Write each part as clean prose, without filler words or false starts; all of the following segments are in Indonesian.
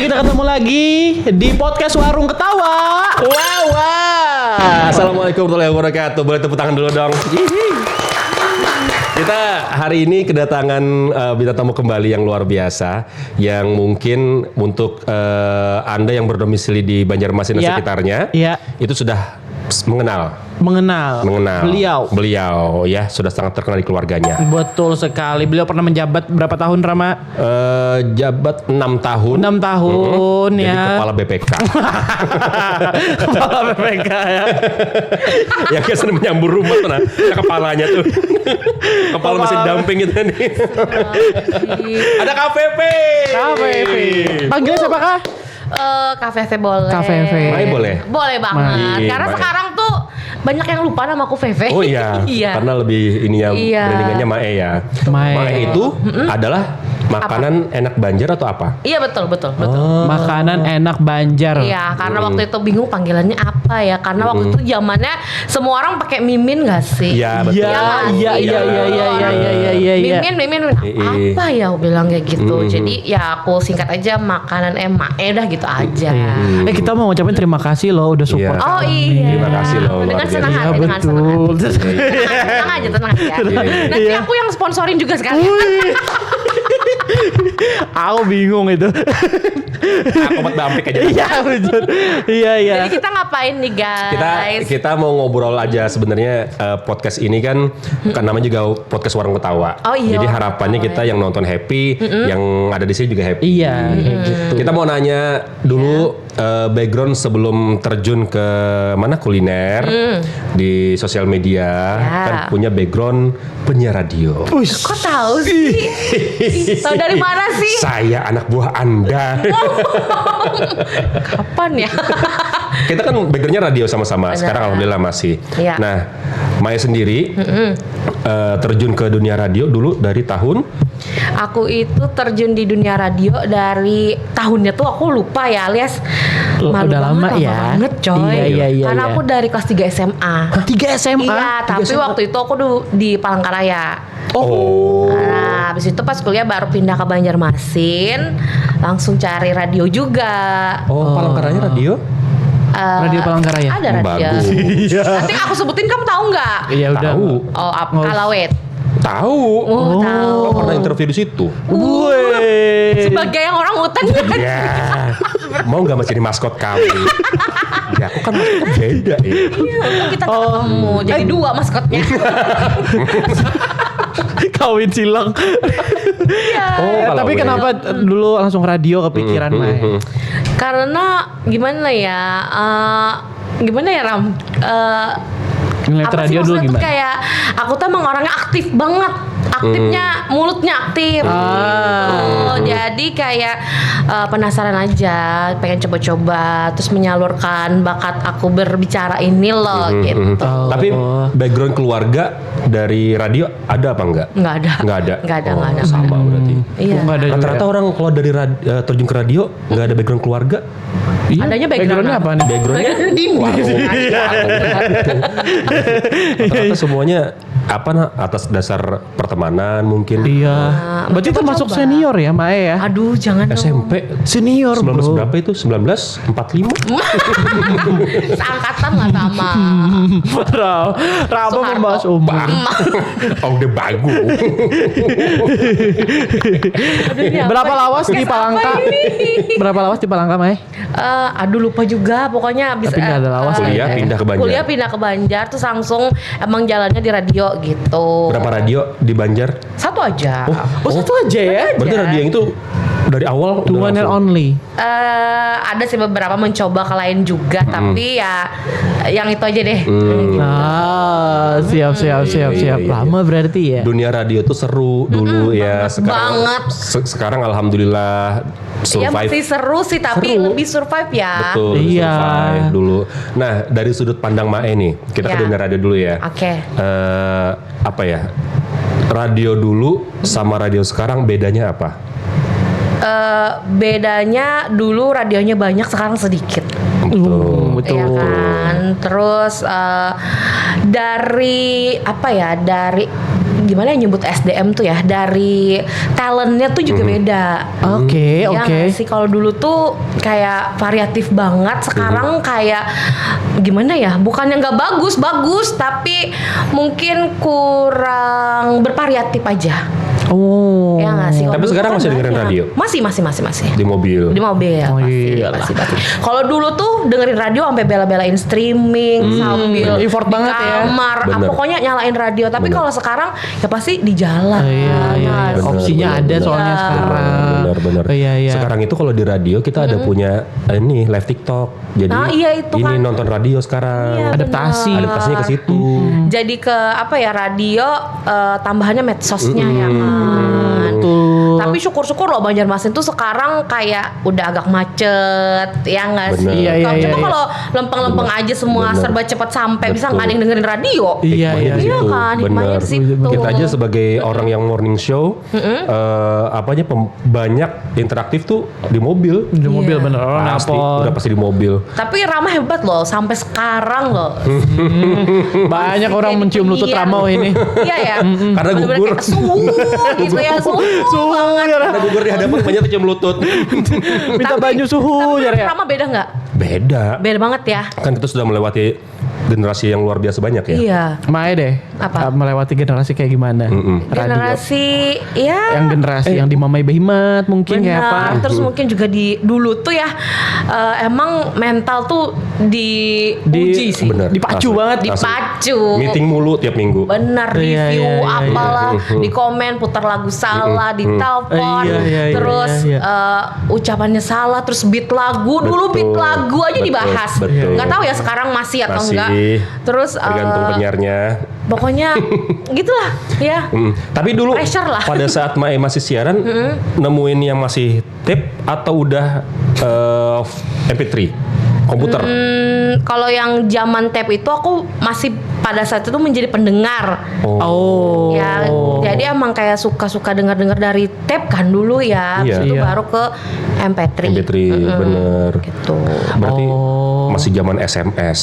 kita ketemu lagi di podcast Warung Ketawa. Wow. Assalamualaikum warahmatullahi wabarakatuh. Boleh tepuk tangan dulu dong. Kita hari ini kedatangan bintang tamu kembali yang luar biasa, yang mungkin untuk Anda yang berdomisili di Banjarmasin dan sekitarnya, itu sudah mengenal beliau ya, sudah sangat terkenal di keluarganya. Betul sekali. Beliau pernah menjabat berapa tahun, Rama? Jabat 6 tahun. 6 tahun ya. Jadi kepala BPK. Kepala BPK ya. Ya kayak sering menyambur rumah tuh, nah kepalanya tuh. Kepala mesin dumping gitu nih. Ada KVP. Panggilnya siapa kah? KVV boleh. KVV. Mai boleh? Boleh banget. Mai. Karena sekarang tuh banyak yang lupa nama aku VV. Oh iya. Karena lebih ininya brandingannya Mae ya. Mae itu adalah makanan enak Banjar atau apa? Iya betul. Makanan enak Banjar. Iya, karena waktu itu bingung panggilannya apa ya. Karena waktu itu zamannya semua orang pakai mimin gak sih? Iya betul. Iya. Mimin apa ya? Aku bilang kayak gitu. Jadi ya aku singkat aja makanan Mae dah gitu aja. Kita mau ngucapin terima kasih loh udah support. Oh iya. Terima kasih loh. Dengan senang hati, dengan senang hati. Tenang aja ya. Nanti aku yang sponsorin juga sekarang. Aku bingung itu. Aku buat dampik aja. Iya betul. Iya. Jadi kita ngapain nih guys? Kita mau ngobrol aja sebenarnya. Podcast ini kan namanya juga podcast Warung Ketawa. Oh iya. Jadi harapannya kita yang nonton happy, yang ada di sini juga happy. Iya. Gitu. Kita mau nanya dulu background sebelum terjun ke mana kuliner di sosial media, kan punya background penyiar radio. Kok tahu sih? Tahu dari mana sih? Saya anak buah Anda. Kapan ya? Kita kan backgroundnya radio sama-sama. Sekarang alhamdulillah masih. Iya. Nah, Maya sendiri terjun ke dunia radio dulu dari tahun. Aku itu terjun di dunia radio dari tahunnya tuh aku lupa ya, alias malu udah lama banget coy. Iya. Karena aku dari kelas 3 SMA. 3 SMA? Iya, tapi waktu itu aku di Palangkaraya. Oh. Nah, habis itu pas kuliah baru pindah ke Banjarmasin, langsung cari radio juga. Oh, Palangkaraya radio? Radio Palangkaraya. Ada radio. Bagus. Nanti aku sebutin, kamu tahu nggak? Iya udah. Tahu. Oh, Kalawet. Tahu. Tahu. Oh, pernah interview di situ. Sebagai yang orang hutan kan. Ya. Mau nggak masih jadi maskot kami? Ya, aku kan maskotnya beda ya. Iya, untung kita ketemu. Jadi dua maskotnya. Kawin silang. Tapi kenapa dulu langsung radio kepikiran Mai? Karena gimana ya? Ram? Ngeliat Apa radio sih dulu maksudnya tuh gimana? kayak aku tuh emang orangnya aktif banget. Aktifnya mulutnya aktif. Jadi kayak penasaran aja, pengen coba-coba, terus menyalurkan bakat aku berbicara ini loh gitu. Tapi background keluarga dari radio ada apa enggak? Nggak ada. Sama berarti. Iya. Rata-rata orang kalau dari terjun ke radio nggak ada background keluarga. Iya. Adanya background apa nih? Backgroundnya rata-rata semuanya atas dasar pertemanan mungkin. Iya. Berarti itu masuk senior ya Mae ya? Aduh, jangan dong. SMP Senior 19 bro. berapa itu? 1945? Seangkatan lah sama. Rama membahas umur. Orde Bagu. Berapa lawas di Palangka? Berapa lawas di Palangka Mae? Aduh lupa juga, pokoknya abis Tapi nggak ada lawas Kuliah pindah ke Banjar. Kuliah pindah ke Banjar terus langsung emang jalannya di radio gitu. Berapa radio di Banjar? Satu aja. Oh satu aja ya? Berarti radio yang itu dari awal The udah one and langsung. only. Ada sih beberapa mencoba ke lain juga, tapi ya yang itu aja deh. Gitu. Siap. Lama berarti ya? Dunia radio tuh seru dulu ya. Sekarang banget. Sekarang alhamdulillah Ya survive. masih seru sih, tapi lebih survive ya. Betul, Iya. survive dulu. Nah, dari sudut pandang Mae nih, kita ke Ya. dunia radio dulu ya. Oke. Apa ya? Radio dulu sama radio sekarang bedanya apa? Bedanya dulu radionya banyak, sekarang sedikit. Betul. Iya kan. Terus dari apa ya? gimana ya nyebut SDM tuh ya, dari talentnya tuh juga beda. Oke. Sih kalau dulu tuh kayak variatif banget, sekarang kayak gimana ya? Bukannya nggak bagus, tapi mungkin kurang bervariatif aja. Oh. Ya nggak sih. Tapi Dulu sekarang kan masih dengerin banyak. radio? Masih. Di mobil. Di mobil Oh, pasti. iyalah. Kalau dulu tuh dengerin radio sampai bela-belain streaming sambil Effort di banget ya. kamar, Bener. pokoknya nyalain radio. Tapi Bener. kalau sekarang ya pasti di jalan. Iya. Nah, Opsinya bener, ada bener. soalnya Iya. sekarang. Benar. Iya. Sekarang itu kalau di radio kita ada punya ini live TikTok. Jadi Nah, iya itu ini kan. nonton radio sekarang. Iya, Adaptasi. bener. Adaptasinya ke situ. Jadi ke apa ya, radio tambahannya medsosnya ya kan. Betul. Tapi syukur-syukur loh Banjarmasin tuh sekarang kayak udah agak macet, ya nggak sih? Bener. Iya. Coba kalau lempeng-lempeng aja semua Bener. serba cepat sampai, bisa Betul. nggak ada yang dengerin radio. Iya. Hikmahnya di Iya situ. kan, hikmahnya Bener. di situ. Kita aja sebagai orang yang morning show, banyak interaktif tuh di mobil. Di mobil Iya. bener. Orang Pasti, nelpon. udah pasti di mobil. Tapi Rama hebat loh, sampai sekarang loh. Banyak orang Jadi mencium lutut penyiar. Ramau ini. Iya ya. Karena Bener-bener gugur. kayak suhu gitu ya, suhu banget. Karena gugur di hadapan banyak tuh cium lutut. Minta banyu suhu Tapi ya. Rama beda nggak? Beda. Beda banget ya. Kan kita sudah melewati generasi yang luar biasa banyak ya. Iya. Mae deh. Apa? Melewati generasi kayak gimana? Radio. Generasi ya. Yang generasi yang di Mamai Behimat mungkin kayak apa? Benar. Terus mungkin juga di dulu tuh ya emang mental tuh diuji sih. Bener. Dipacu Asli. banget. Asli. Dipacu. Meeting mulu tiap minggu. Benar, Iya, review iya, iya, apalah, di komen putar lagu salah, di telepon, Iya, terus iya. ucapannya salah, terus beat lagu, dulu beat Betul. lagu aja Betul, dibahas. betul. Nggak tahu ya sekarang masih atau Masih. enggak. Terus Tergantung penyiarnya. pokoknya gitulah ya. Tapi dulu Pressure lah. pada saat Mae masih siaran, nemuin yang masih tape atau udah MP3 komputer. Kalau yang zaman tape itu aku masih pada saat itu menjadi pendengar. Oh. Ya, jadi emang kayak suka-suka dengar-dengar dari tape kan dulu ya. Iya. Habis itu Iya. baru ke MP3. MP3 bener. Gitu. Berarti Oh. masih zaman SMS.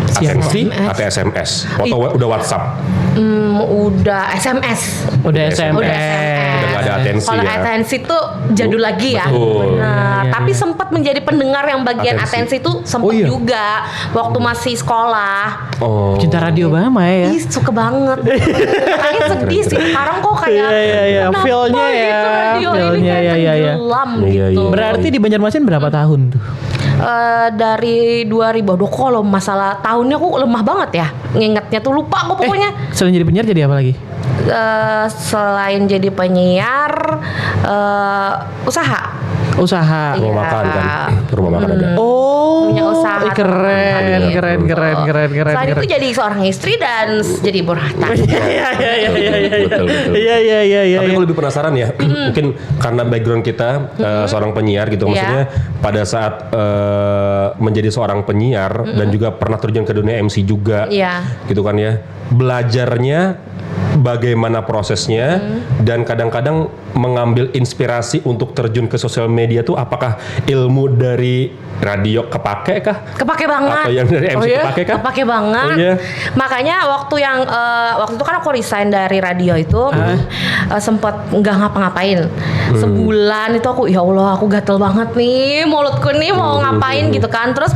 Atensi atau SMS? Atau udah WhatsApp? Udah SMS. Udah SMS. Udah SMS. Udah nggak ada atensi Kalau ya. atensi tuh jadul lagi ya. Betul. Nah, Iya, tapi iya. sempat menjadi pendengar yang bagian Atensi. atensi tuh sempat Oh, iya. juga waktu masih sekolah. Oh. Cinta radio banget Mae ya. Ih, suka banget. Makanya sedih sih. Sekarang kok kayak Iya. kenapa Feel-nya gitu ya. radio ini Feel-nya, kayak iya. tenggelam Iya, gitu. iya. Berarti di Banjarmasin berapa tahun tuh? Dari 2000, aduh kalau masalah tahunnya aku lemah banget ya. Ngingetnya tuh lupa aku pokoknya. Selain jadi penyiar jadi apa lagi? Selain jadi penyiar, usaha. Usaha. Iya. Rumah makan kan? Rumah makan ada. Oh. Punya usaha. Keren. Selain itu jadi seorang istri dan jadi ibu rumah tangga. Betul. Iya. Tapi aku lebih penasaran ya, mungkin karena background kita seorang penyiar gitu, Iya. maksudnya pada saat menjadi seorang penyiar dan juga pernah terjun ke dunia MC juga, Iya. gitu kan ya, belajarnya bagaimana prosesnya dan kadang-kadang mengambil inspirasi untuk terjun ke sosial media tuh apakah ilmu dari radio kepake kah? Kepake banget. Atau yang dari MC iya? kepake kah? Kepake banget. Oh, iya? Makanya waktu itu kan aku resign dari radio itu sempat nggak ngapa-ngapain. Sebulan itu aku ya Allah aku gatel banget nih mulutku nih mau ngapain gitu kan. Terus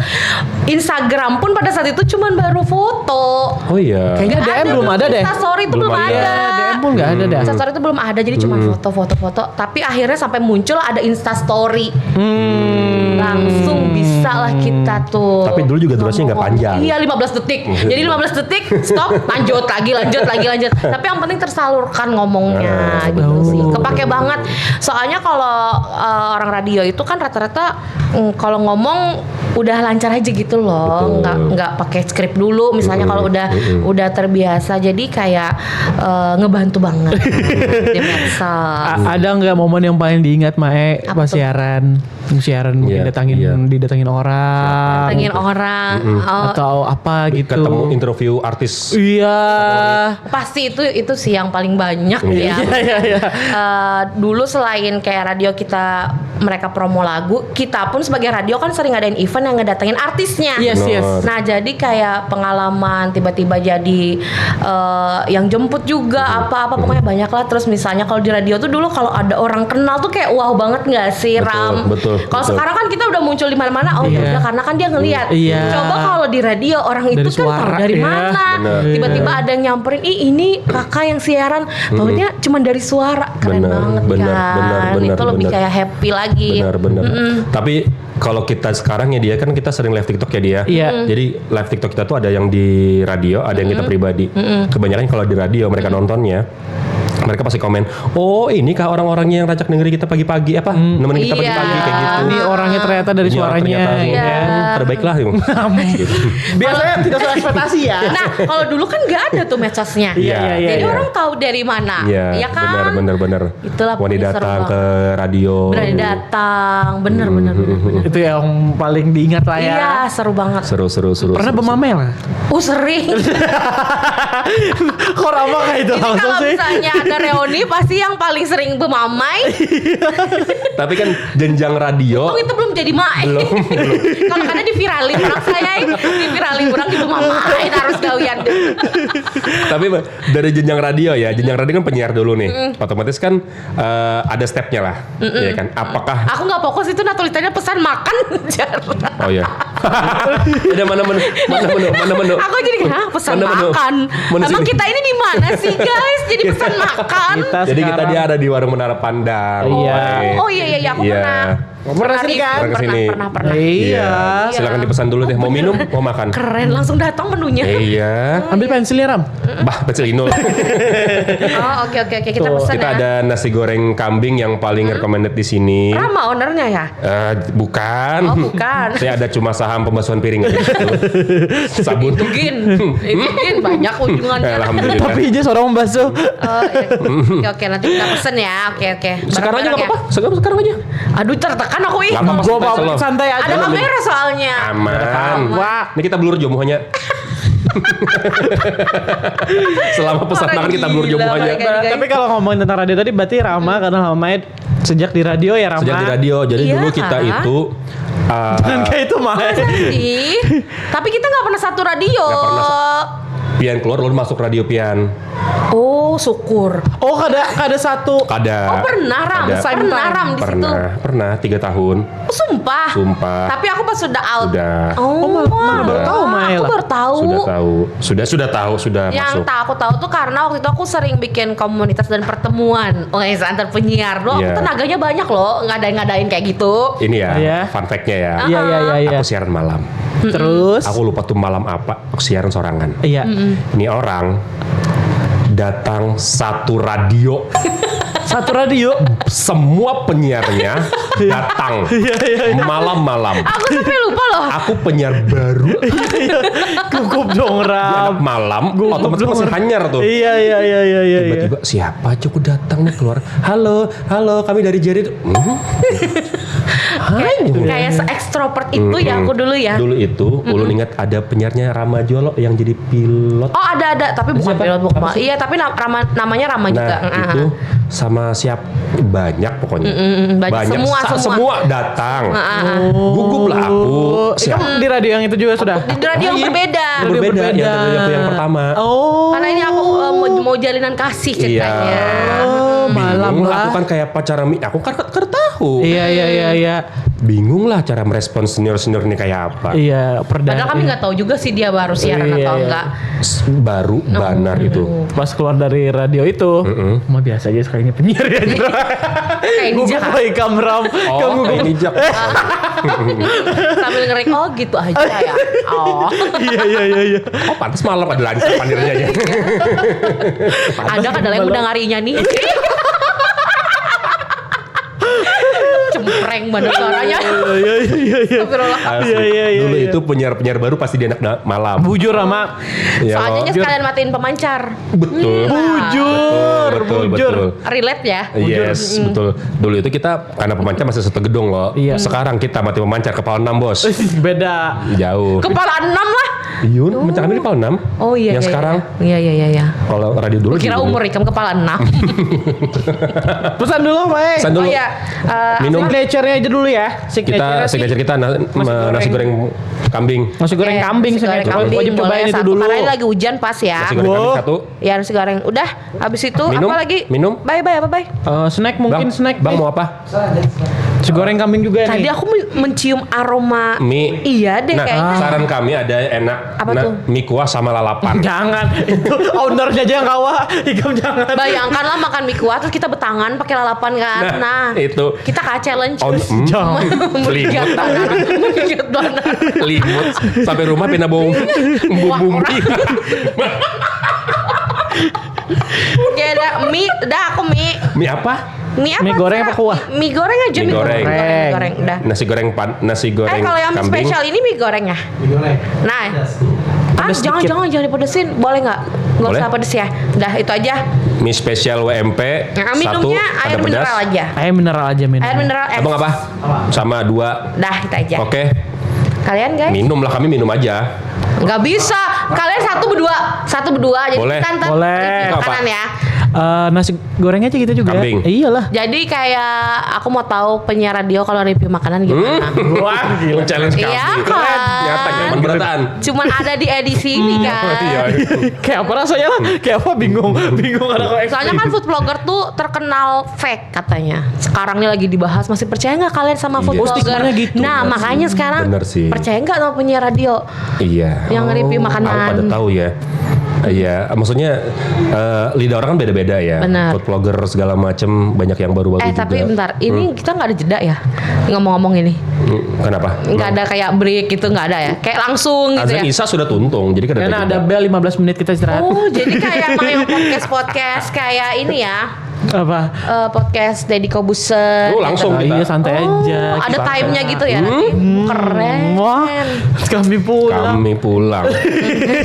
Instagram pun pada saat itu cuman baru foto. Oh iya. Kayaknya Nggak DM belum ada deh. Instastory itu Belum belum ada. ada. DM pun nggak ada dah. Instastory itu belum ada, jadi cuma foto-foto. Tapi akhirnya sampai muncul ada Instastory. Langsung bisa lah kita tuh. Tapi dulu juga durasinya nggak panjang. Iya 15 detik. Jadi 15 detik stop, lanjut lagi. Tapi yang penting tersalurkan ngomongnya gitu sih. Kepake banget. Soalnya kalau orang radio itu kan rata-rata kalau ngomong udah lancar aja gitu loh. Betul. Nggak pakai skrip dulu. Misalnya kalau udah terbiasa, jadi kayak ngebantu banget di medsos. Ada nggak momen yang paling diingat Mae pas siaran? siaran mungkin didatangin orang. Datangin orang. Atau apa gitu. Ketemu interview artis. Iya. Pasti itu sih yang paling banyak ya. Iya. Dulu selain kayak radio mereka promo lagu, kita pun sebagai radio kan sering ngadain event yang ngedatengin artisnya. Yes. Nah jadi kayak pengalaman tiba-tiba jadi yang jemput juga apa-apa pokoknya banyak lah. Terus misalnya kalau di radio tuh dulu kalau ada orang kenal tuh kayak wow banget nggak sih, Ram? Betul. Kalau sekarang kan kita udah muncul di mana-mana, udah karena kan dia ngelihat. Coba kalau di radio orang itu kan tahu dari mana. Tiba-tiba ada yang nyamperin, ini kakak yang siaran, taunya cuma dari suara. Keren banget kan. Itu lebih kayak happy lagi. Benar. Tapi kalau kita sekarang ya dia kan kita sering live TikTok ya dia. Iya. Jadi live TikTok kita tuh ada yang di radio, ada yang kita pribadi. Kebanyakan kalau di radio mereka nontonnya, mereka pasti komen, oh ini kah orang-orangnya yang rajak dengerin kita pagi-pagi nemenin kita pagi-pagi kayak gitu. Ini orangnya ternyata dari suaranya. Terbaiklah gitu. Biasanya tidak sesuai ekspektasi ya. Nah kalau dulu kan nggak ada tuh medsosnya. Iya. Jadi orang tahu dari mana. Iya kan. Benar. Itulah Wani datang ke radio. Berani datang. Bener. Itu yang paling diingat lah ya. Iya seru banget. Seru. Pernah bermamel? Sering. Kok Rama kayak itu Jadi langsung kalau sih? misalnya ada reuni pasti yang paling sering bermamai. Tapi kan jenjang radio. Oh itu belum jadi mae. Belum. Kalau kadang diviralin orang saya, diviralin orang ibu mamai harus gawian. Tapi dari jenjang radio kan penyiar dulu nih. Otomatis kan ada stepnya lah, ya kan? Apakah? Aku nggak fokus itu, nah tulisannya pesan makan. Oh ya. Ada mana menu? Aku jadi pesan Mana menu? makan. Menu Emang sini. kita ini di mana sih guys? Jadi pesan makan. Jadi kita dia ada di warung Menara Pandang. Iya. Oh iya aku pernah. Pernah sini kan? Pernah kesini. Pernah. Iya. Silakan dipesan dulu deh. Mau minum, mau makan. Keren, langsung datang menunya. Iya. Ambil pensilnya Ram. Bah, pensil Inul. Oh oke kita pesan Kita ya. ada nasi goreng kambing yang paling recommended di sini. Rama ownernya ya? Bukan. Oh bukan. Saya ada cuma saham pembasuhan piring gitu. Sabun. Mungkin banyak ujungannya. Alhamdulillah. Tapi aja seorang membasuh. Oke, nanti kita pesen ya. Oke. Sekarang aja nggak apa-apa. Sekarang aja. Aduh tertekan aku ih. Nggak apa-apa. Gua bawa santai aja. Ada kamera soalnya. Aman. Wah. Ini kita blur jomohnya. Selama pesanan kita blur jomohnya. Tapi kalau ngomongin tentang radio tadi berarti Rama karena Rama sejak di radio ya Rama. Sejak di radio. Jadi Iya, dulu kita kan? itu Jangan kayak itu mah. Ih, tapi kita nggak pernah satu radio. Nggak pernah Pian keluar lalu masuk radio Pian. Oh syukur. Oh ada satu. Ada. Oh pernah Ram. Ada. Pernah Ram di situ. Pernah 3 tahun. Oh, sumpah. Tapi aku pas sudah out. Sudah. Oh mana baru tahu Maela. Aku baru tahu. Sudah Yang masuk. aku tahu tuh karena waktu itu aku sering bikin komunitas dan pertemuan antar penyiar. Loh, Iya. aku tenaganya banyak loh ngadain kayak gitu. Ini ya, Iya. fun fact-nya ya. Iya. Aku siaran malam. Terus. Aku lupa tuh malam apa. Aku siaran sorangan. Iya. Ini orang datang satu radio. Satu radio. Semua penyiarnya datang malam-malam. Aku sampai lupa loh. Aku penyiar baru. Gugup dong Ram. Malam, Gugup otomatis dong. masih hanyar tuh. Iya. Tiba-tiba siapa aja aku datang nih keluar. Halo, kami dari Jared. Kayak se-extrovert itu ya aku dulu ya. Dulu itu, ulun ingat ada penyiarnya Rama Jolo yang jadi pilot. Oh ada, tapi bukan Siapa? pilot bukan. Apa sih? Iya, tapi namanya Rama juga. Nah itu sama banyak pokoknya. Banyak. Semua. Datang. Gugup lah aku. Itu di radio yang itu juga sudah. Di radio yang berbeda. Berbeda. Yang radio aku yang pertama. Oh. Karena ini aku mau jalinan kasih ceritanya. Oh, malam Bingung lah. Aku kan kayak pacaran, aku kan tahu. Iya. Bingung lah cara merespon senior ini kayak apa. Iya, Padahal kami nggak taau juga sih dia baru siaran atau enggak. Baru banar itu. Pas keluar dari radio itu, mah biasa aja sekalinya penyiar ya. Kayak Gue nijak. pakai kameram. Oh, kayak nijak. Sambil ngerik, oh gitu aja ya. Oh. Iya. Oh, pantas malam ada lancar pandirnya ya. Ada kadang yang udah ngarinya nih. Cempret. ngereng banget suaranya. Astagfirullah. Dulu itu penyiar baru pasti di anak malam. Bujur sama. Ya, Soalnya sekalian matiin pemancar. betul. Bujur. Relate ya. Yes, betul. Dulu itu kita karena pemancar masih satu gedung loh. Iya. Sekarang kita mati pemancar kepala 6 bos. Beda. Jauh. Kepala 6 lah. Iyun, pemancar ini kepala 6. Oh iya. Yang sekarang. Iya. Kalau radio dulu. Kira gini. umur ikam kepala 6. Pesan dulu, Pak. Pesan dulu. Oh iya. Minum. Signature-nya aja dulu ya. Signature kita nasi goreng kambing. Nasi goreng kambing nasi goreng signature. kambing. Wajib cobain itu Satu. dulu. Karena ini lagi hujan pas ya. Nasi goreng kambing satu. Ya nasi goreng. Udah. Habis itu Minum? apa lagi? Minum? Bye apa bye? Snack mungkin snack. Bang mau apa? Nasi goreng kambing juga Tadi nih. aku mencium aroma Mie. Iya deh Nah, kayaknya. saran kami ada enak. Apa tuh? Mie kuah sama lalapan. Jangan. Itu ownernya aja yang kawa. Ikam jangan. Bayangkanlah makan mie kuah terus kita betangan pakai lalapan kan. Nah, itu. Kita challenge. Jangan. Mengikat banget. Mengikat banget. Limut sampai rumah pindah bumbu mie. Oke, mie, aku mie. Mie apa? Mie apa? Mie goreng apa kuah? Mie goreng aja Mie goreng. Mie goreng. Udah. Nasi goreng Kalau yang kambing. spesial ini mie goreng ya? Nah. Pedes Jangan dipedesin. Boleh nggak? Nggak Boleh. usah pedes ya. Udah itu aja. Mie spesial WMP. Nah, satu minumnya ada air pedas. mineral aja. Air mineral aja minum. Air mineral es. Abang apa? Sama 2. Dah itu aja. Oke. Kalian guys? Minum lah, kami minum aja. Nggak bisa. Kalian satu berdua. Jadi Boleh. kita ntar Boleh. review Apa? makanan ya. Nasi goreng aja kita juga. Kambing. Iyalah. Jadi kayak aku mau tahu penyiar radio kalau review makanan gimana. Wah, gila. Challenge kambing. Iya Keren. kan? Nyata zaman berataan. Cuman ada di edisi ini kan. Iya. Kayak apa rasanya lah? Kayak apa bingung anak Soalnya kan food blogger tuh terkenal fake katanya. Sekarang ini lagi dibahas, masih percaya nggak kalian sama food Iya. blogger? Stigmanya gitu. Nah makanya sekarang Bener sih. percaya nggak sama penyiar radio Iya. yang review Aku makanan? pada tahu ya. Iya, maksudnya lidah orang kan beda-beda ya. Benar. Food vlogger segala macem banyak yang baru-baru juga. Tapi bentar, ini kita nggak ada jeda ya ngomong-ngomong ini? Kenapa? Nggak ada kayak break gitu, nggak ada ya? Kayak langsung gitu Azan ya? Isa sudah tuntung, jadi kan Karena ada bel 15 menit kita istirahat. Oh, jadi kayak emang yang podcast kayak ini ya? Apa? Podcast Deddy Kobuser. Oh, langsung kita. Iya santai aja. Ada Santai. time-nya gitu ya nanti? Keren. Wah, kami pulang. Kami pulang.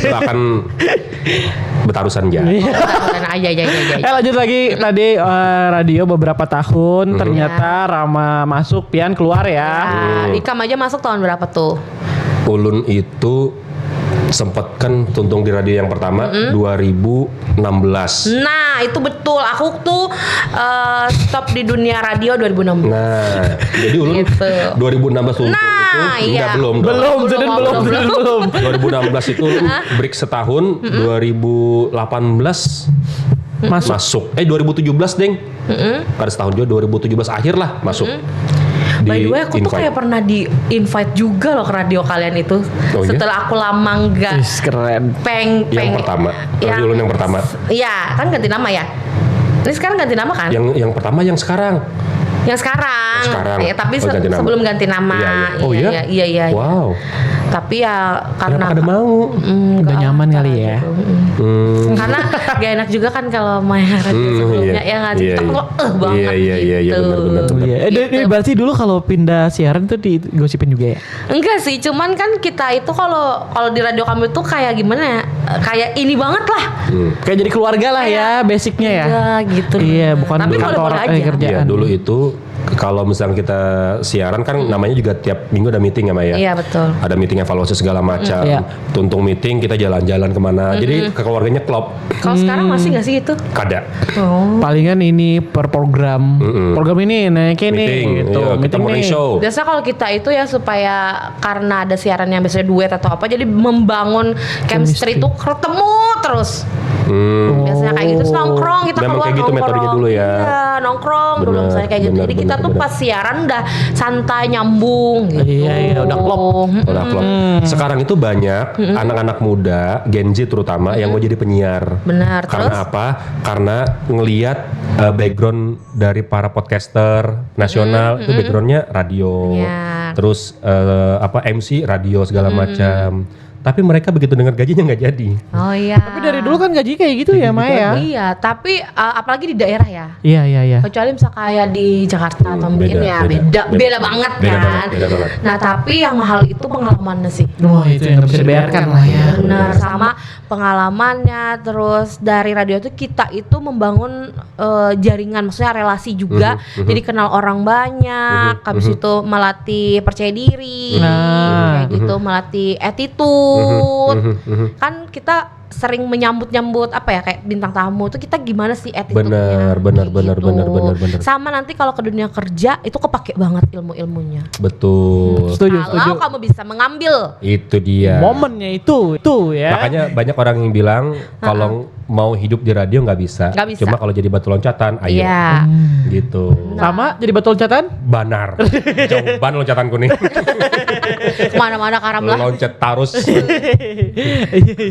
Silakan bertarusan ya. Keren aja. Lanjut lagi tadi radio beberapa tahun ternyata Rama masuk Pian keluar ya. Nah, Ikam aja masuk tahun berapa tuh? Ulun itu sempat kan tuntung di radio yang pertama 2016. Nah, itu betul. Aku tuh stop di dunia radio 2016. Nah, jadi Ulun Gitu. 2016 tuntung Nah, itu iya. enggak belum. Belum. 2016 itu break setahun, 2018 masuk. 2017 deng. Pada setahun juga 2017 akhir lah masuk. By the way, aku tuh kayak pernah di invite juga loh ke radio kalian itu. Oh, iya? Setelah aku lama nggak Is, keren. Yang pertama, radio Ulun yang pertama. Iya, kan ganti nama ya. Ini sekarang ganti nama kan? Yang pertama yang sekarang. Yang sekarang. Yang sekarang. Ya, tapi Oh, ganti nama. sebelum ganti nama. Iya, iya. Oh, iya? Iya. Wow. Tapi ya karena Kenapa ada mau? Udah nyaman kali ya. Karena gak enak juga kan kalau main radio sebelumnya ya nggak Iya, kita iya. kok banget Iya, gitu. benar. Iya. Berarti dulu kalau pindah siaran tuh digosipin juga ya? Enggak sih, cuman kan kita itu kalau di radio kami tuh kayak gimana ya? Kayak ini banget lah. Kayak jadi keluarga lah ya, basicnya ya. Iya gitu. Iya, bukan Tapi kantor boleh-boleh aja. kerjaan. Iya, dulu itu kalau misalnya kita siaran kan namanya juga tiap minggu ada meeting ya Maya. Iya betul. Ada meeting evaluasi segala macam. Iya. Tuntung meeting kita jalan-jalan kemana. Jadi keluarganya klop. Kalau sekarang masih nggak sih itu? Kada. Oh. Palingan ini per program. Program ini naikin nih Meeting. gitu. Iya, kita Meeting morning nih. show. Biasa kalau kita itu ya supaya karena ada siaran yang biasanya duet atau apa, jadi membangun chemistry itu ketemu terus. Biasanya kayak gitu, terus nongkrong kita Memang keluar kayak gitu nongkrong. metodenya dulu ya. Iya, nongkrong dulu Benar, misalnya kayak gitu. benar, Jadi kita benar, tuh benar. pas siaran udah santai nyambung gitu. Iya, udah klop. Udah klop. Sekarang itu banyak anak-anak muda, Gen Z terutama yang mau jadi penyiar. Benar, Karena terus? apa? Karena ngelihat background dari para podcaster nasional itu backgroundnya radio. Iya. Terus MC radio segala macam. Tapi mereka begitu dengar gajinya nggak jadi. Oh iya. Tapi dari dulu kan gaji kayak gitu ya Maya. Iya, tapi apalagi di daerah ya. Iya. Kecuali misalnya kayak di Jakarta atau mungkin beda banget kan. Beda banget. Nah tapi yang mahal itu pengalamannya sih. Wah itu yang nggak bisa dibayarkan lah ya. Benar, sama pengalamannya. Terus dari radio itu kita itu membangun jaringan, maksudnya relasi juga. Jadi kenal orang banyak. Habis itu melatih percaya diri, kayak gitu, melatih attitude. Kan kita sering menyambut apa ya, kayak bintang tamu tuh kita gimana sih attitude-nya. Benar. Sama nanti kalau ke dunia kerja itu kepake banget ilmu-ilmunya. Betul. Setuju. Kalau kamu bisa mengambil Itu dia. Momennya itu ya. Makanya banyak orang yang bilang kalau mau hidup di radio nggak bisa. Cuma kalau jadi batu loncatan, ayo. Iya. Gitu. Sama jadi batu loncatan? Banar. Jauh banget loncatanku nih. Kemana-mana karam lah. Loncat tarus.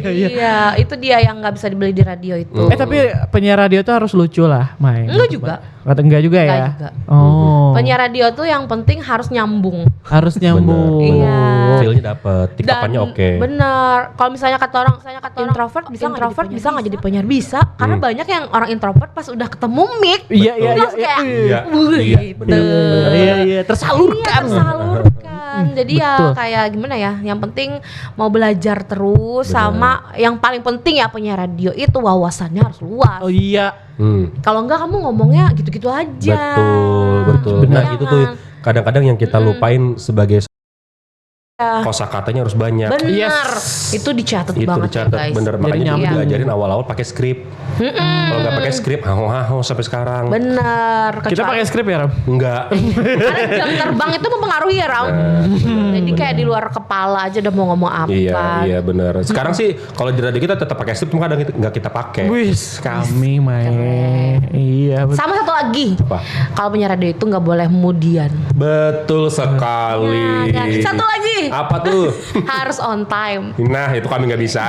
Iya, itu dia yang nggak bisa dibeli di radio itu. Tapi penyiar radio tuh harus lucu lah, Mai. Enggak juga. Enggak juga ya? Enggak juga. Oh. Penyiar radio tuh yang penting harus nyambung. Harus nyambung. Iya. Feel-nya dapet, tiktokannya oke. Bener. Kalau misalnya kata orang introvert bisa nggak jadi penyiar? Bisa, karena banyak yang orang introvert pas udah ketemu mic. Iya. Gitu. Iya. Tersalurkan. Jadi ya kayak gimana ya? Yang penting mau belajar terus. Sama yang paling penting ya penyiar radio itu wawasannya harus luas. Oh iya. Kalau enggak kamu ngomongnya gitu-gitu aja. Betul. Nah Jangan. itu tuh kadang-kadang yang kita lupain sebagai kosakatanya harus banyak. Bener. Itu dicatat banget ya guys. Bener. Makanya dulu diajarin awal-awal pakai skrip. Kalau nggak pakai skrip, haho sampai sekarang. Bener. Kita pakai skrip ya, Ram? Enggak. Karena jam terbang itu mempengaruhi ya, Ram. Jadi kayak di luar kepala aja udah mau ngomong apa. Iya bener. Sekarang sih kalau di radio kita tetap pakai skrip, cuma kadang nggak kita pakai. Wis, kami main. Iya. Sama satu lagi. Apa? Kalau penyiar radio itu nggak boleh kemudian. Betul sekali. Nah, satu lagi. Apa tuh? Harus on time. Nah itu kami nggak bisa.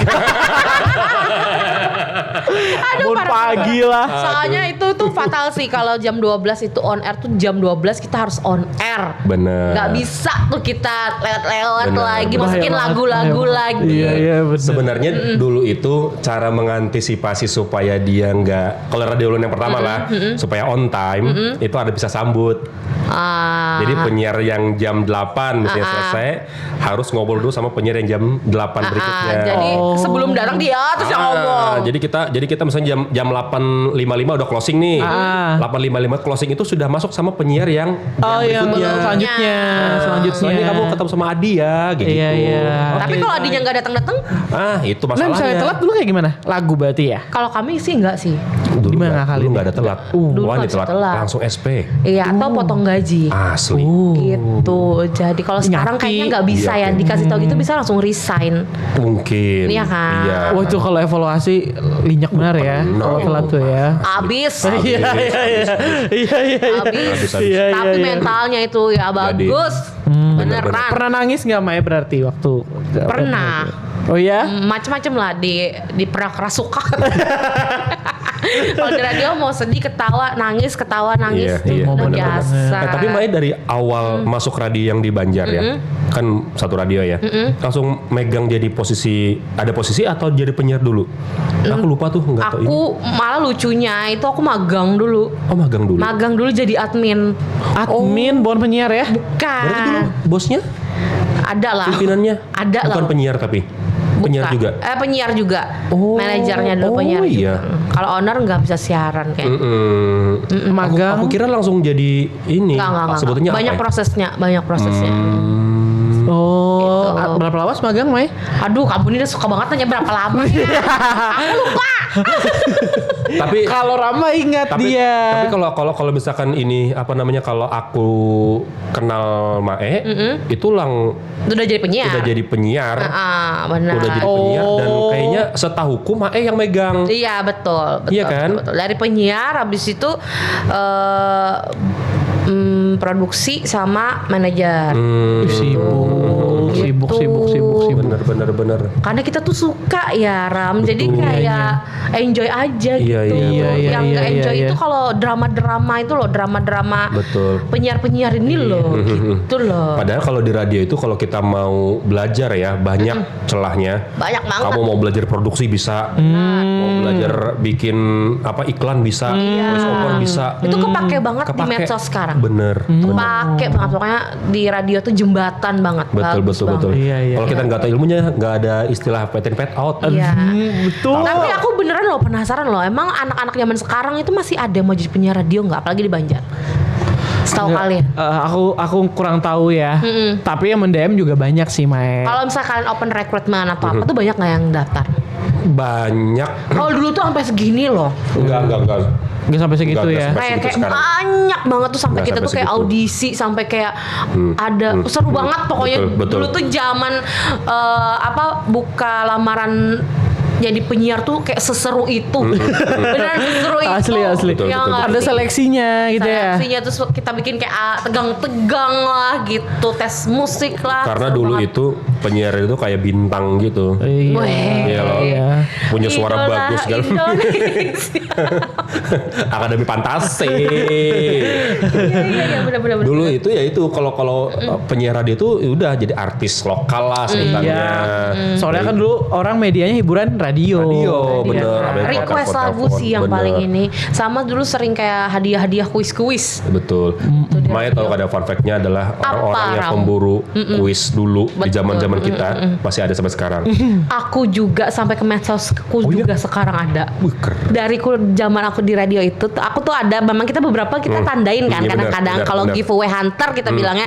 Aduh, Pagi lah. Soalnya itu tuh fatal sih kalau jam 12 itu on air tuh jam 12 kita harus on air. Bener. Gak bisa tuh kita lewat-lewat Bener. lagi, masukin lagu-lagu lagi. Iya benar. Sebenarnya dulu itu cara mengantisipasi supaya dia nggak, kalau radio ulun yang pertama lah, supaya on time itu ada bisa sambut. Jadi penyiar yang jam 8 misalnya selesai harus ngobrol dulu sama penyiar yang jam 8 berikutnya. Jadi sebelum datang dia terus yang ngomong. Jadi kita misalnya jam 8.55 udah closing nih. 8.55 closing itu sudah masuk sama penyiar yang yang berikutnya. selanjutnya. Ini kamu ketemu sama Adi ya gitu. Iya. Tapi kalau adinya nggak datang-datang, Itu Nah, masalahnya. misalnya telat dulu kayak gimana? Lagu berarti ya? kalau kami sih enggak sih. Dulu Gimana nggak- kali dulu ini? nggak ada telat. Dulu Wah, ini nggak bisa telat telat. langsung SP. Iya, atau potong gaji. Asli. Gitu. Jadi kalau sekarang Nyati. kayaknya nggak bisa ya, dikasih tahu gitu bisa langsung resign. Mungkin. Iya kan? Iya. Wah itu kalau evaluasi linyak benar ya. Kalau telat tuh ya. Abis. Iya. Abis. Iya, Tapi iya. mentalnya itu ya bagus. Beneran. Pernah nangis nggak Maya berarti waktu? Pernah. Oh ya? Macem-macem lah di pernah kerasukan. Kalau di radio mau sedih ketawa nangis Iya, tuh iya. udah Bener biasa. Tapi Maya dari awal masuk radio yang di Banjar ya, kan satu radio ya, langsung megang jadi posisi atau jadi penyiar dulu? Aku lupa tuh, nggak tahu ini. Aku malah lucunya itu aku magang dulu. Oh magang dulu. Magang dulu jadi admin. Admin, bukan penyiar ya? Berarti dulu Bukan. bosnya, Ada lah. pimpinannya, Ada lah. bukan penyiar tapi penyiar Bukan. juga. Penyiar juga. Oh. Manajernya dulu Oh, penyiar iya. juga. Kalau owner nggak bisa siaran kayak. Magang. Aku kira langsung jadi ini. Nggak. Sebetulnya Banyak apa? banyak prosesnya. Oh, Gitu. berapa lama magang Maya? Aduh, kamu ini udah suka banget nanya berapa lama. Aku lupa. Tapi Kalau Rama ingat tapi dia. kalau misalkan ini apa namanya, kalau aku kenal Mae itu Udah jadi penyiar. udah jadi penyiar. Benar. Udah jadi penyiar dan kayaknya setahuku Mae yang megang. Iya betul. Iya kan? Betul. Dari penyiar habis itu produksi sama manajer. Sibuk. Sibuk. Bener. Karena kita tuh suka ya Ram, jadi kayak enjoy aja Iya, gitu. iya, Yang nggak enjoy iya. itu kalau drama-drama itu loh, drama-drama Betul. penyiar-penyiar ini loh, gitu loh. Padahal kalau di radio itu kalau kita mau belajar ya banyak celahnya. Banyak banget. Kamu mau belajar produksi bisa, mau belajar bikin iklan bisa, voice over bisa. Itu kepake banget di Kepake. medsos sekarang. Bener. Kepake banget, pokoknya di radio tuh jembatan banget. Bagus banget. Betul. Iya. Kalau kita nggak tahu ilmunya, nggak ada istilah patent paid out. Iya. Betul. Tapi aku beneran loh penasaran loh, emang anak-anak zaman sekarang itu masih ada yang mau jadi penyiar radio nggak? Apalagi di Banjar. Setahu kalian. Aku kurang tahu ya. Tapi yang mendm juga banyak sih, Mae. Kalau misalnya kalian open recruitment atau apa tuh banyak nggak yang daftar? Banyak. Kalau dulu tuh sampai segini loh. Enggak. Nggak sampai segitu Enggak, ya. enggak. Kayak segitu sekarang. banyak banget tuh sampai Nggak kita sampai tuh kayak segitu. audisi sampai kayak ada seru banget pokoknya. Betul. Dulu tuh zaman buka lamaran jadi penyiar tuh kayak seseru itu. Beneran seseru itu. Asli. Betul, Yang betul. ngerti. Ada seleksinya gitu ya. Seleksinya terus kita bikin kayak tegang-tegang lah gitu, tes musik lah. Karena seru dulu banget. itu penyiar itu kayak bintang gitu. Weh. Iya loh. Iya. Punya suara Idola bagus kan. Indonesia. Akademi Fantasi. Iya benar. Dulu itu ya itu kalau penyiar radio itu udah jadi artis lokal lah sebutannya. Soalnya kan dulu orang medianya hiburan radio. bener. Iya. Ada yang Request telepon, lagu sih yang bener. paling ini. Sama dulu sering kayak hadiah-hadiah kuis-kuis. Betul. Maya tahu ada fun fact-nya adalah orang-orang yang Ram? pemburu kuis dulu di Betul. zaman-zaman kita masih ada sampai sekarang. Aku juga sampai ke medsosku juga sekarang ada. Wih, keren. Dari zaman aku di radio itu, aku tuh ada, memang kita beberapa kita tandain kan. Iya, Kadang-kadang benar, kalau benar. giveaway hunter kita bilangnya,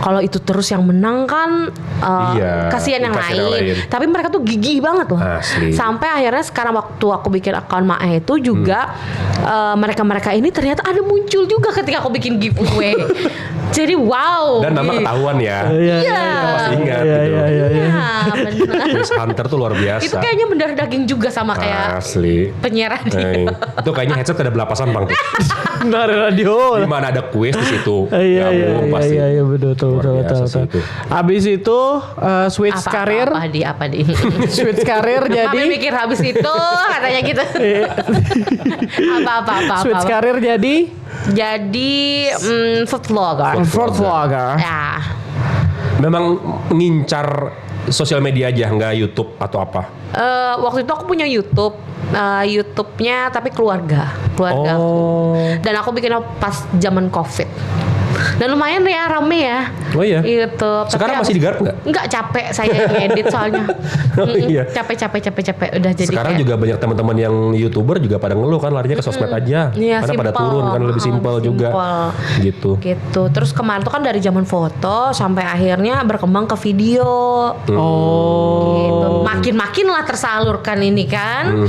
kalau itu terus yang menang kan Iya, kasihan yang kasihan yang lain. lain. Tapi mereka tuh gigih banget loh. Asli. Sampai akhirnya sekarang waktu aku bikin akun Mae itu juga mereka-mereka ini ternyata ada muncul juga ketika aku bikin giveaway. Jadi wow. Dan nama ketahuan ya. Iya. Kita pasti ingat Iya, gitu. iya. Iya, benar. Quiz Hunter tuh luar biasa. Itu kayaknya mendarah daging juga sama kayak Asli. penyiar radio. Itu kayaknya headset ada belapasan bang tuh. Nggak ada radio. Di mana ada kuis di situ. Iya Gabung pasti. betul. Luar biasa sih itu. Abis itu switch karir, Apa di? switch karir Jadi jadi mikir habis itu katanya gitu. apa. switch karir jadi Jadi food vlogger. food vlogger. Ya. Memang ngincar sosial media aja, nggak YouTube atau apa? Waktu itu aku punya YouTube. YouTube-nya tapi keluarga aku. Oh. Dan aku bikinnya pas zaman COVID. Dan lumayan ya rame ya. Oh iya. YouTube. Sekarang Tapi masih digarap nggak? Enggak, capek saya ngedit soalnya. Oh iya. Capek udah jadi Sekarang kayak, juga banyak teman-teman yang YouTuber juga pada ngeluh kan larinya ke sosmed aja. Iya, Karena pada simple. turun kan lebih simpel juga. Gitu. gitu. Terus kemarin tuh kan dari zaman foto sampai akhirnya berkembang ke video. Gitu. Makin lah tersalurkan ini kan.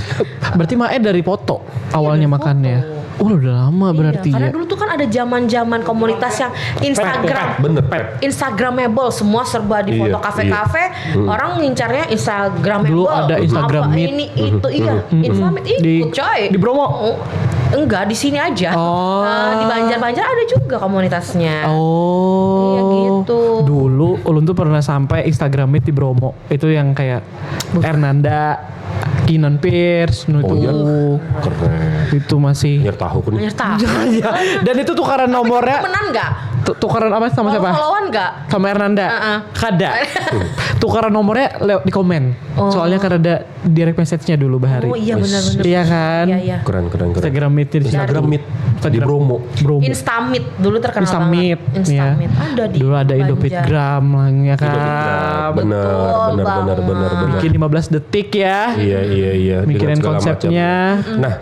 Berarti Mae dari foto awalnya makannya. Oh udah lama berarti Karena ya. dulu tuh kan ada zaman-zaman komunitas yang Instagram. Bener, Pep. Instagramable, semua serba di foto Iya, kafe-kafe. Orang ngincarnya Instagramable. Dulu ada Instagram Apa Meet. ini itu iya. Instagram ikut Di- coy. di Bromo? Oh, enggak, di sini aja. Oh. Di Banjar ada juga komunitasnya. Oh. Iya, gitu. Dulu Ulun tuh pernah sampai Instagram Meet di Bromo. Itu yang kayak Ernanda, Kinan Pierce, Oh iya. Keren. itu masih. Nyerta aku nih. Nyerta. Iya. Dan itu tukaran nomornya. Temenan enggak? Tukaran apa sama siapa? Follow-followan enggak? Sama Ernanda. Kada. Tukaran nomornya di komen. Soalnya kan ada direct message-nya dulu Bahari. Oh iya benar-benar. Iya kan? Iya. Keren. Instagram Meet di Instagram Meet di Bromo. Bromo. Instamit dulu terkenal Instamit, banget. Instamit. ya. Ada di Dulu ada Banjar. Indopitgram lah ya kan. Bener. Bikin 15 detik ya. Iya. Mikirin dengan segala konsepnya. macam. Nah,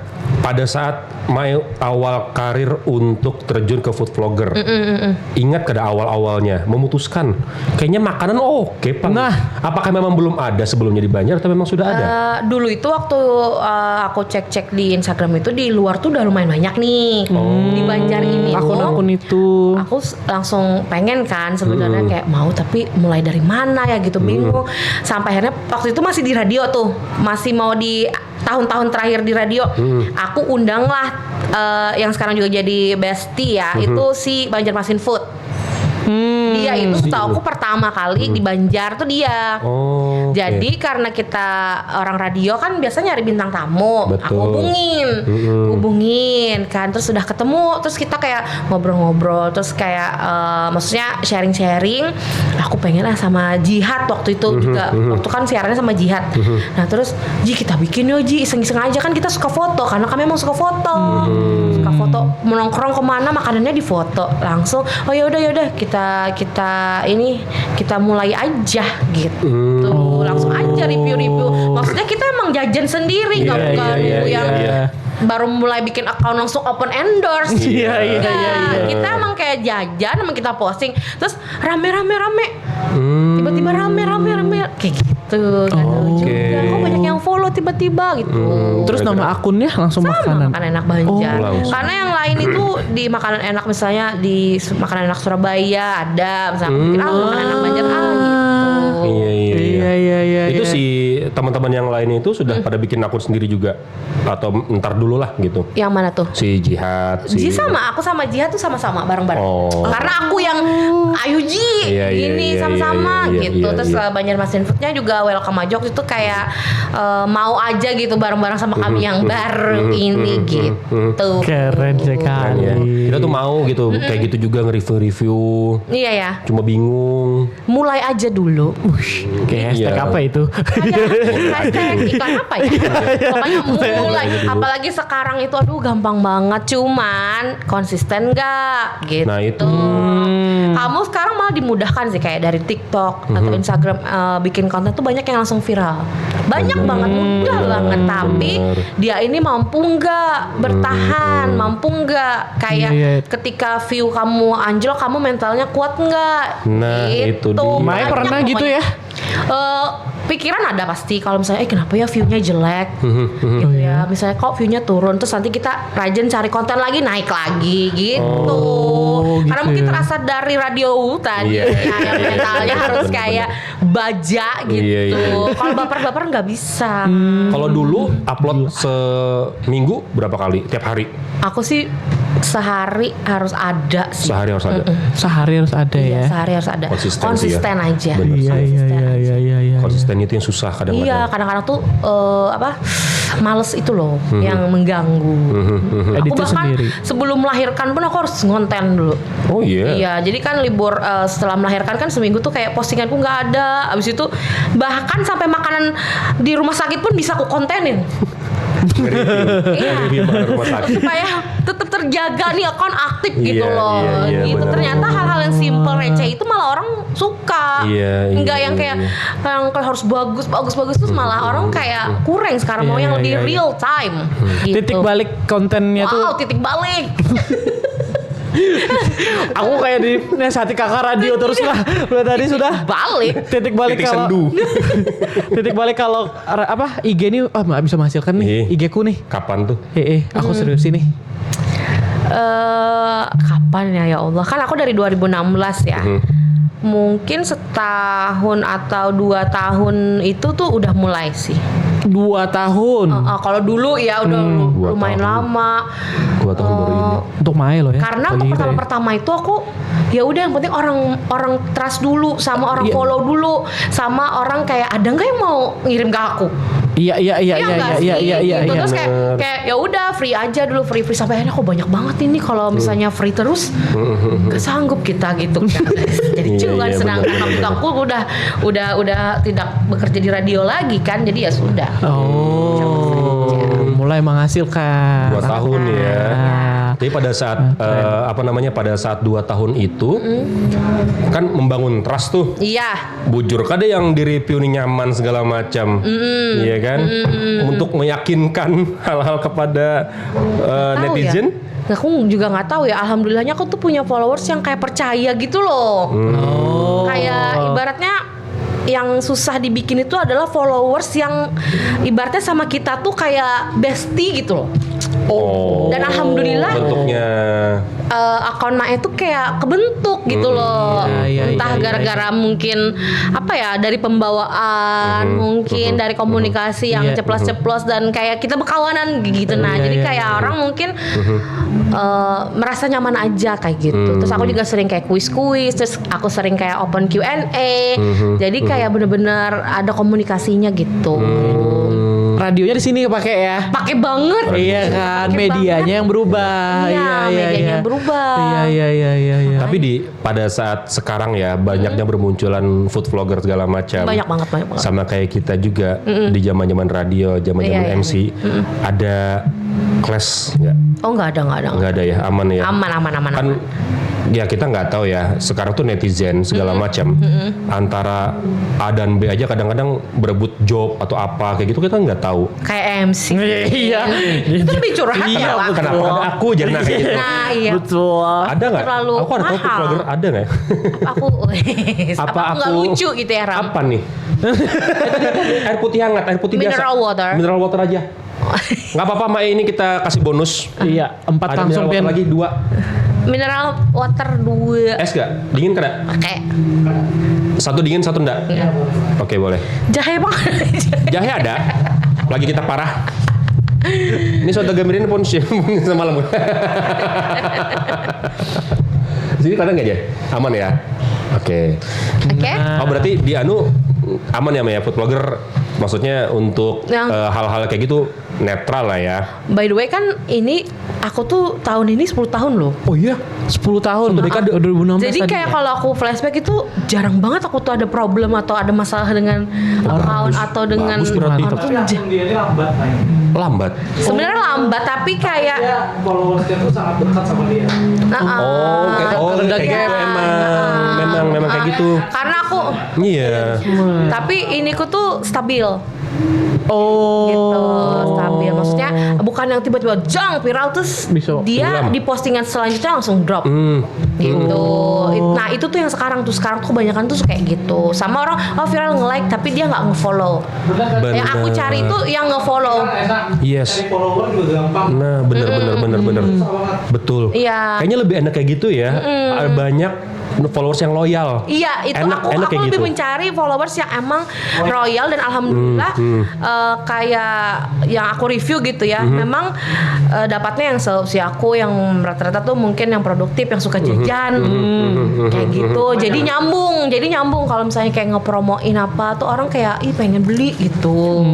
pada saat Mai awal karir untuk terjun ke food vlogger, ingat kada awal-awalnya memutuskan kayaknya makanan oke, Pak. Nah. Apakah memang belum ada sebelumnya di Banjar atau memang sudah ada? Dulu itu waktu aku cek-cek di Instagram itu di luar tuh udah lumayan banyak nih. Di Banjar ini Akun-akun itu. aku langsung pengen kan sebenarnya kayak mau, tapi mulai dari mana ya gitu, bingung. Sampai akhirnya waktu itu masih di radio tuh, masih mau di tahun-tahun terakhir di radio. Aku undang lah yang sekarang juga jadi bestie ya, itu si Banjarmasin Food. Dia itu setahu aku pertama kali di Banjar tuh dia. Oh. Jadi karena kita orang radio kan biasa nyari bintang tamu, Betul. aku hubungin kan, terus sudah ketemu, terus kita kayak ngobrol-ngobrol, terus kayak maksudnya sharing-sharing. Aku pengen lah sama Jihad waktu itu juga, waktu kan siarannya sama Jihad. Nah terus Ji kita bikin yo Ji, iseng-iseng aja kan kita suka foto, karena kami emang suka foto, suka foto, menongkrong kemana makanannya di foto langsung. Oh yaudah kita mulai aja gitu. Langsung aja review. Maksudnya kita emang jajan sendiri, nggak yang baru mulai bikin account langsung open endorse. Iya. Kita emang kayak jajan, emang kita posting, terus rame. Tiba-tiba rame kayak gitu. Gak tahu juga. Kok banyak yang follow tiba-tiba gitu. Terus nama akunnya langsung makanan. Makanan enak Banjar. Langsung. Karena yang lain itu di makanan enak, misalnya di makanan enak Surabaya ada, misalnya mungkin makanan enak Banjar gitu. Iya. Itu si teman-teman yang lain itu sudah pada bikin akun sendiri juga atau ntar dulu lah gitu. Yang mana tuh? Si Jihad, Ji sama, aku sama Jihad tuh sama-sama bareng-bareng. Karena aku yang ayo Ji, gini sama-sama gitu. Terus Banjarmasin Foodnya juga welcome aja waktu itu kayak mau aja gitu bareng-bareng sama kami yang baru ini gitu. Keren sekali. Ya. Kita tuh mau gitu, kayak gitu juga nge-review. Iya ya. Cuma bingung. Mulai aja dulu. Kayak hashtag apa itu? Hashtag iklan apa ya? Pokoknya mulai. Apalagi sekarang itu aduh gampang banget. Cuman konsisten gak gitu. Nah itu. Kamu sekarang malah dimudahkan sih, kayak dari TikTok atau Instagram bikin konten tuh banyak yang langsung viral. Banyak banget, mudah banget. Tapi dia ini mampu nggak bertahan, mampu nggak kayak ketika view kamu anjlok, kamu mentalnya kuat nggak? Nah itu dia. Mai pernah gitu ya? Pikiran ada pasti kalau misalnya kenapa ya view-nya jelek gitu ya, misalnya kok view-nya turun, terus nanti kita rajin cari konten lagi naik lagi gitu. Karena mungkin terasa dari radio tadi ya, yang mentalnya harus kayak baja gitu. Kalau baper-baper nggak bisa. Kalau dulu upload seminggu berapa kali? Tiap hari? Aku sih sehari harus ada sih. Sehari harus ada. Sehari harus ada ya. Sehari harus ada. Konsisten aja. Iya. Konsisten itu yang susah kadang-kadang. Iya, kadang-kadang tuh males itu loh yang mengganggu. Aku Editnya bahkan sendiri. sebelum melahirkan pun aku harus ngonten dulu. Oh iya. Iya, jadi kan libur setelah melahirkan kan seminggu tuh kayak postinganku nggak ada. Abis itu bahkan sampai makanan di rumah sakit pun bisa aku kontenin. Review makanan rumah sakit. Supaya tetap terjaga nih akun aktif gitu Iya, loh. iya, Gitu. benar. Ternyata hal-hal yang simple receh itu malah orang suka. Enggak yang kayak yang harus bagus terus malah orang kayak kurang sekarang mau yang lebih real time. Gitu. Titik balik kontennya tuh. Titik balik. Aku kayak di nasihati kakak radio terus lah. Udah tadi sudah. Balik. Titik balik Titik kalau sendu. titik balik kalau IG ini nggak bisa menghasilkan nih. IG ku nih. Kapan tuh? Aku serius ini. Kapan ya Allah, kan aku dari 2016 ya. Mungkin setahun atau 2 tahun itu tuh udah mulai sih. 2 tahun. Kalau dulu ya udah lumayan lama. 2 tahun baru ini. Untuk Mai loh ya. Karena Lagi untuk gitu ya. pertama itu aku ya udah yang penting orang trust dulu, sama orang follow dulu, sama orang kayak ada nggak yang mau ngirim ke aku. Iya. Gitu. Terus kayak ya udah free aja dulu, free sampai akhirnya kok banyak banget ini kalau misalnya free terus nggak sanggup kita gitu kan. Jadi cuan sedangkan waktu itu aku udah tidak bekerja di radio lagi kan, jadi ya sudah. Mulai menghasilkan. 2 tahun ya. Jadi pada saat pada saat 2 tahun itu kan membangun trust tuh. Iya. Bujur kada yang di-review nih nyaman segala macam. Iya kan? Untuk meyakinkan hal-hal kepada netizen. Ya. Aku juga nggak tahu ya. Alhamdulillahnya aku tuh punya followers yang kayak percaya gitu loh. Kayak ibaratnya yang susah dibikin itu adalah followers yang ibaratnya sama kita tuh kayak bestie gitu loh. Dan alhamdulillah bentuknya akun Mae tuh kayak kebentuk gitu loh. Entah gara-gara mungkin apa ya, dari pembawaan, mungkin dari komunikasi yang ceplos-ceplos dan kayak kita berkawanan gitu. Nah, jadi kayak orang mungkin merasa nyaman aja kayak gitu. Terus aku juga sering kayak kuis-kuis, terus aku sering kayak open Q&A. Jadi kayak bener-bener ada komunikasinya gitu. Radionya di sini pakai ya. Pakai banget. Iya kan, medianya yang berubah. Iya, medianya yang berubah. Iya. Tapi pada saat sekarang ya banyaknya bermunculan food vlogger segala macam. Banyak banget. Sama kayak kita juga di zaman-zaman radio, zaman-zaman MC ada clash nggak? Oh, nggak ada. Nggak ada ya, aman ya. Aman. Kan ya kita nggak tahu ya. Sekarang tuh netizen segala macam antara A dan B aja kadang-kadang berebut job atau apa kayak gitu kita nggak tahu. Kayak MC. Iya. Itu lebih curhat ya, Pak. Kenapa ada aku jadi kayak gitu? Nah, iya. Betul. Ada nggak? Terlalu Aku ada tahu food mahal. vlogger ada nggak? Aku nggak lucu gitu ya, Ram. Apa nih? Air putih hangat, air putih biasa. Mineral water aja. Nggak apa-apa, Mae, ini kita kasih bonus. Iya, 4 Ada langsung mineral water lagi 2. Mineral water 2. Es gak? Dingin kan? Pakai. 1 dingin, 1 enggak? Oke, boleh. Jahe banget. Jahe ada. Lagi kita parah. Ini soto gamirin pun semalam. Sini kelihatan nggak ya? Aman ya? Oke. Oke. Oh berarti di Anu aman ya Maya, food vlogger maksudnya untuk hal-hal kayak gitu netral lah ya. By the way kan ini aku tuh tahun ini 10 tahun loh. Oh iya, 10 tahun. Dekade 2016. Jadi kayak kalau aku flashback itu jarang banget aku tuh ada problem atau ada masalah dengan account atau dengan bagus berarti. orang tuh. dia ini lambat. Lambat. Sebenarnya lambat tapi kayak Followersnya tuh sangat dekat sama dia. Kayak gitu memang kayak gitu. Karena aku Iya. tapi iniku tuh stabil. Oh. Gitu, stabil. Maksudnya bukan yang tiba-tiba jang viral terus Bisa. dia Tenggelam. di postingan selanjutnya langsung drop. Gitu. Nah, itu tuh yang sekarang tuh kebanyakan tuh kayak gitu. Sama orang viral nge-like tapi dia nggak nge-follow. Yang aku cari tuh yang nge-follow. Yes. Follower juga gampang. Nah, bener. Betul. Iya. Kayaknya lebih enak kayak gitu ya. Ada banyak followers yang loyal. Iya, itu Enak aku kayak lebih gitu. mencari followers yang emang royal dan alhamdulillah kayak yang aku review gitu ya. Memang dapatnya yang seusia aku yang rata-rata tuh mungkin yang produktif, yang suka jajan. Kayak gitu. Jadi nyambung kalau misalnya kayak ngepromoin apa tuh orang kayak ih pengen beli gitu.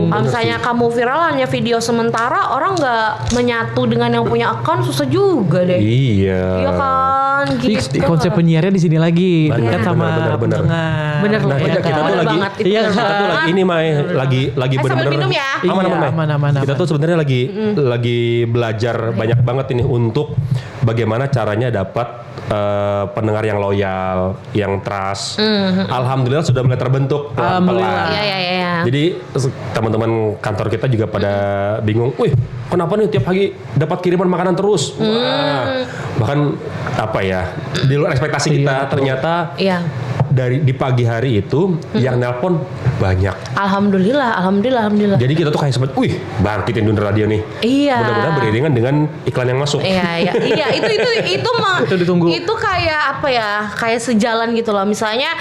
Kalau misalnya kamu viral hanya video sementara, orang nggak menyatu dengan yang punya akun susah juga deh. Iya. Iya kan, gitu. Konsep penyiarnya di sini lagi, Bener, dekat sama bener. pendengar. Bener Nah, loh, kita tuh bener lagi banget, itu iya, bener kita tuh banget. lagi ini Mai, lagi sambil bener-bener minum ya. Aman, Iya, Mai. aman. Kita tuh sebenarnya lagi belajar banyak banget ini untuk bagaimana caranya dapat pendengar yang loyal, yang trust. Alhamdulillah sudah mulai terbentuk pelan-pelan. Iya. Jadi teman-teman kantor kita juga pada bingung, wih kenapa nih tiap pagi dapat kiriman makanan terus? Wah, bahkan apa ya, di luar ekspektasi kita ternyata Iya. di pagi hari itu yang nelpon banyak. Alhamdulillah. Jadi kita tuh kayak sempat, wih bangkitin dunia radio nih. Iya. Mudah-mudahan beriringan dengan iklan yang masuk. Iya, itu mah Itu ditunggu. Itu kayak apa ya? Kayak sejalan gitu loh. Misalnya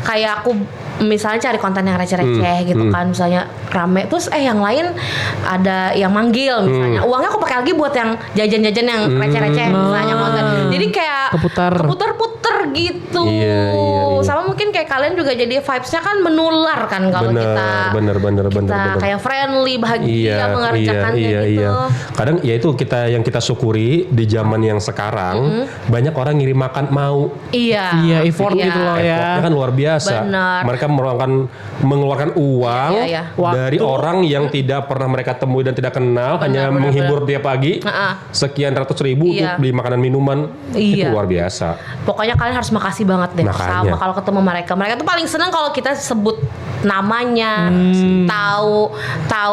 kayak aku misalnya cari konten yang receh-receh gitu kan, misalnya rame terus yang lain ada yang manggil misalnya. Uangnya aku pakai lagi buat yang jajan-jajan yang receh-receh misalnya konten. Jadi kayak keputar-putar gitu. Iya. Sama mungkin kayak kalian juga jadi vibes-nya kan menular kan kalau kita bener. kayak friendly, bahagia mengerjakannya gitu. Iya. Kadang ya itu yang kita syukuri di zaman yang sekarang banyak orang ngirim makan mau. Iya, effort gitu loh ya. Effortnya kan luar biasa. Benar. Mereka mengeluarkan uang Iya. dari orang yang tidak pernah mereka temui dan tidak kenal, hanya menghibur dia pagi. Sekian ratus ribu untuk beli makanan minuman. Itu Iya. luar biasa. Pokoknya kalian harus harus makasih banget deh sama kalau ketemu mereka. Mereka tuh paling seneng kalau kita sebut namanya, tahu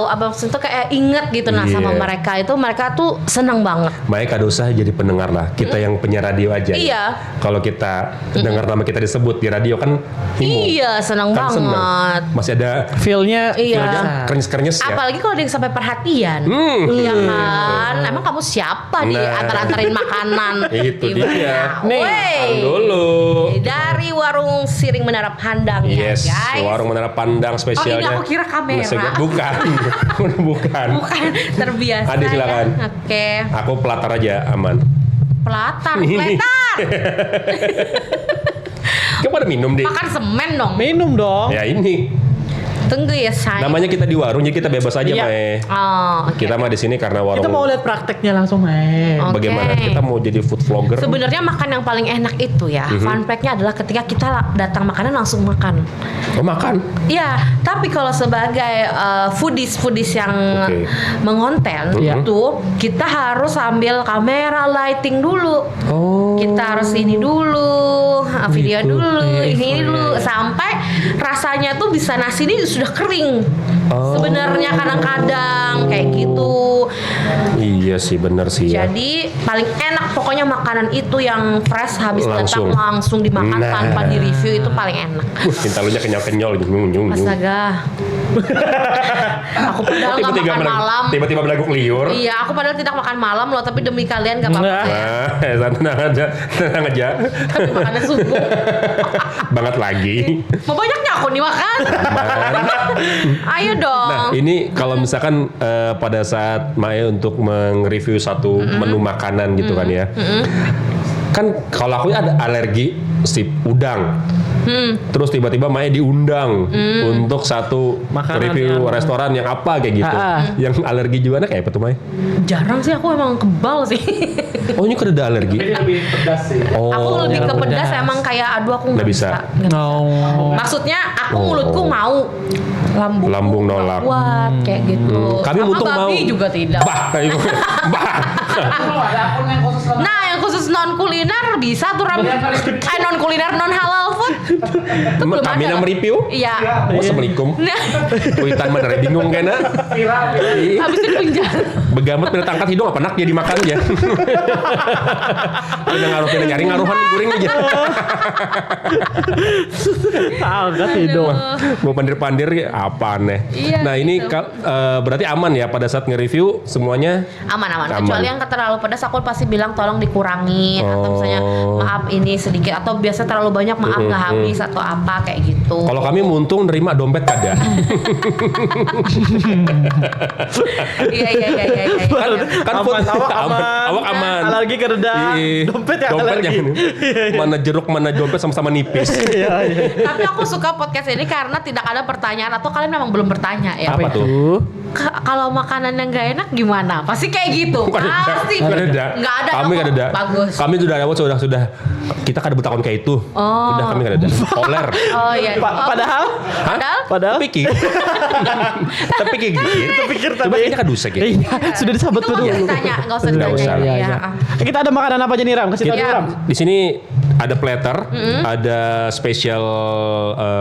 apa maksudnya kayak inget gitu sama mereka itu mereka tuh seneng banget. Makanya Kak Dosa jadi pendengar lah. Kita yang penyiar radio aja. Iya. Ya. Kalau kita dengar nama kita disebut di radio kan iya, seneng kan banget. Seneng. Masih ada feel-nya krenyes-krenyes ya. Apalagi kalau dia sampai perhatian. Iya kan? Emang kamu siapa di antar-antarin makanan? Itu dia. Nih, dulu. Dari warung Siring Menara Pandang ya, Yes, guys. warung Menara Pandang spesialnya. Oh, ini aku kira kamera. Bukan. Bukan. Bukan, terbiasa. Adi silakan. Ya. Oke. Aku pelatar aja, aman. Pelatar. Kamu pada minum deh. Makan semen dong. minum dong. Ya ini. Tunggu ya, sayang. Namanya kita di warung jadi kita bebas aja, Iya. Mae. Oh, oke. Kita mah di sini karena warung. Kita mau lihat prakteknya langsung, Mae. Oke. Bagaimana kita mau jadi food vlogger? Sebenarnya makan yang paling enak itu ya, fun fact-nya adalah ketika kita datang makanan langsung makan. Oh, makan. Iya, tapi kalau sebagai foodies yang mengonten itu kita harus ambil kamera lighting dulu. Oh. Kita harus ini dulu, video Gitu. dulu, Iya, ini dulu sampai rasanya tuh bisa nasi ini sudah kering. Sebenarnya kadang-kadang kayak gitu. Iya sih, bener sih ya. Jadi paling enak pokoknya makanan itu yang fresh habis datang langsung dimakan tanpa di review itu paling enak. Cinta lu nya kenyal-kenyal gitu. Astaga. Aku padahal nggak makan malam. Tiba-tiba berlagu liur. Iya, aku padahal tidak makan malam loh, tapi demi kalian gak apa-apa ya. Tenang aja. Tapi makannya subuh. Banget lagi. Mau banyaknya aku nih makan. Ayo dong. Nah, ini kalau misalkan pada saat Mae untuk meng-review satu menu makanan gitu kan ya. Kan kalau aku ada alergi si udang. Terus tiba-tiba Mae diundang untuk satu Makanan review yang- restoran yang apa kayak gitu. Yang alergi juga kayak apa tuh Mae? Jarang sih aku emang kebal sih. Oh, ini kan ada alergi. Lebih pedas sih. Oh. Aku lebih ke pedas pedas. emang kayak aduh aku Nggak nggak bisa. Nggak bisa. No. Maksudnya aku mulutku mau Lambung nolak. kuat kayak gitu. Kami Sama untung mau. babi juga tidak. Bah. Nah, yang khusus non kuliner bisa tuh non kuliner non halal food. Itu belum Kami ada. yang mereview. Iya. Assalamualaikum. Nah, Kuitan bener bingung kena. habis itu penjara. Begamet pina tangkat hidung apa nak dia dimakan aja. Pina ngaruh pina nyari ngaruhan guring aja. Angkat hidung. Mau pandir-pandir apa aneh. Iya, Nah ini gitu. berarti aman ya pada saat nge-review semuanya. Aman. Kecuali yang terlalu pedas aku pasti bilang tolong dikurangin atau misalnya maaf ini sedikit atau biasa terlalu banyak maaf nggak habis atau apa kayak gitu. Kalau kami muntung nerima dompet kada. Iya. Kan awak aman. Alergi ke redang. Dompet yang alergi. Mana jeruk mana dompet sama-sama nipis. Iya. Tapi aku suka podcast ini karena tidak ada pertanyaan atau kalian memang belum bertanya ya. Apa tuh? Kalau makanan yang gak enak gimana? Pasti kayak gitu. Pasti. Nggak ada. Nggak ada. Kami nggak ada. Bagus. Kami sudah. Kita kada bertakon kayak itu. Oh. Udah kami nggak ada. Oler. Oh iya. Padahal Padahal Pikir. Tapi kayak gitu. pikir Coba tadi. kayaknya kadusa gitu. Iya, sudah disabet itu tuh nggak usah dulu. ditanya, nggak usah Nggak ditanya. usah. Iya, Iya. iya. Kita ada makanan apa aja nih Ram? Kasih tahu Iya. dulu, Ram. Di sini ada platter, ada spesial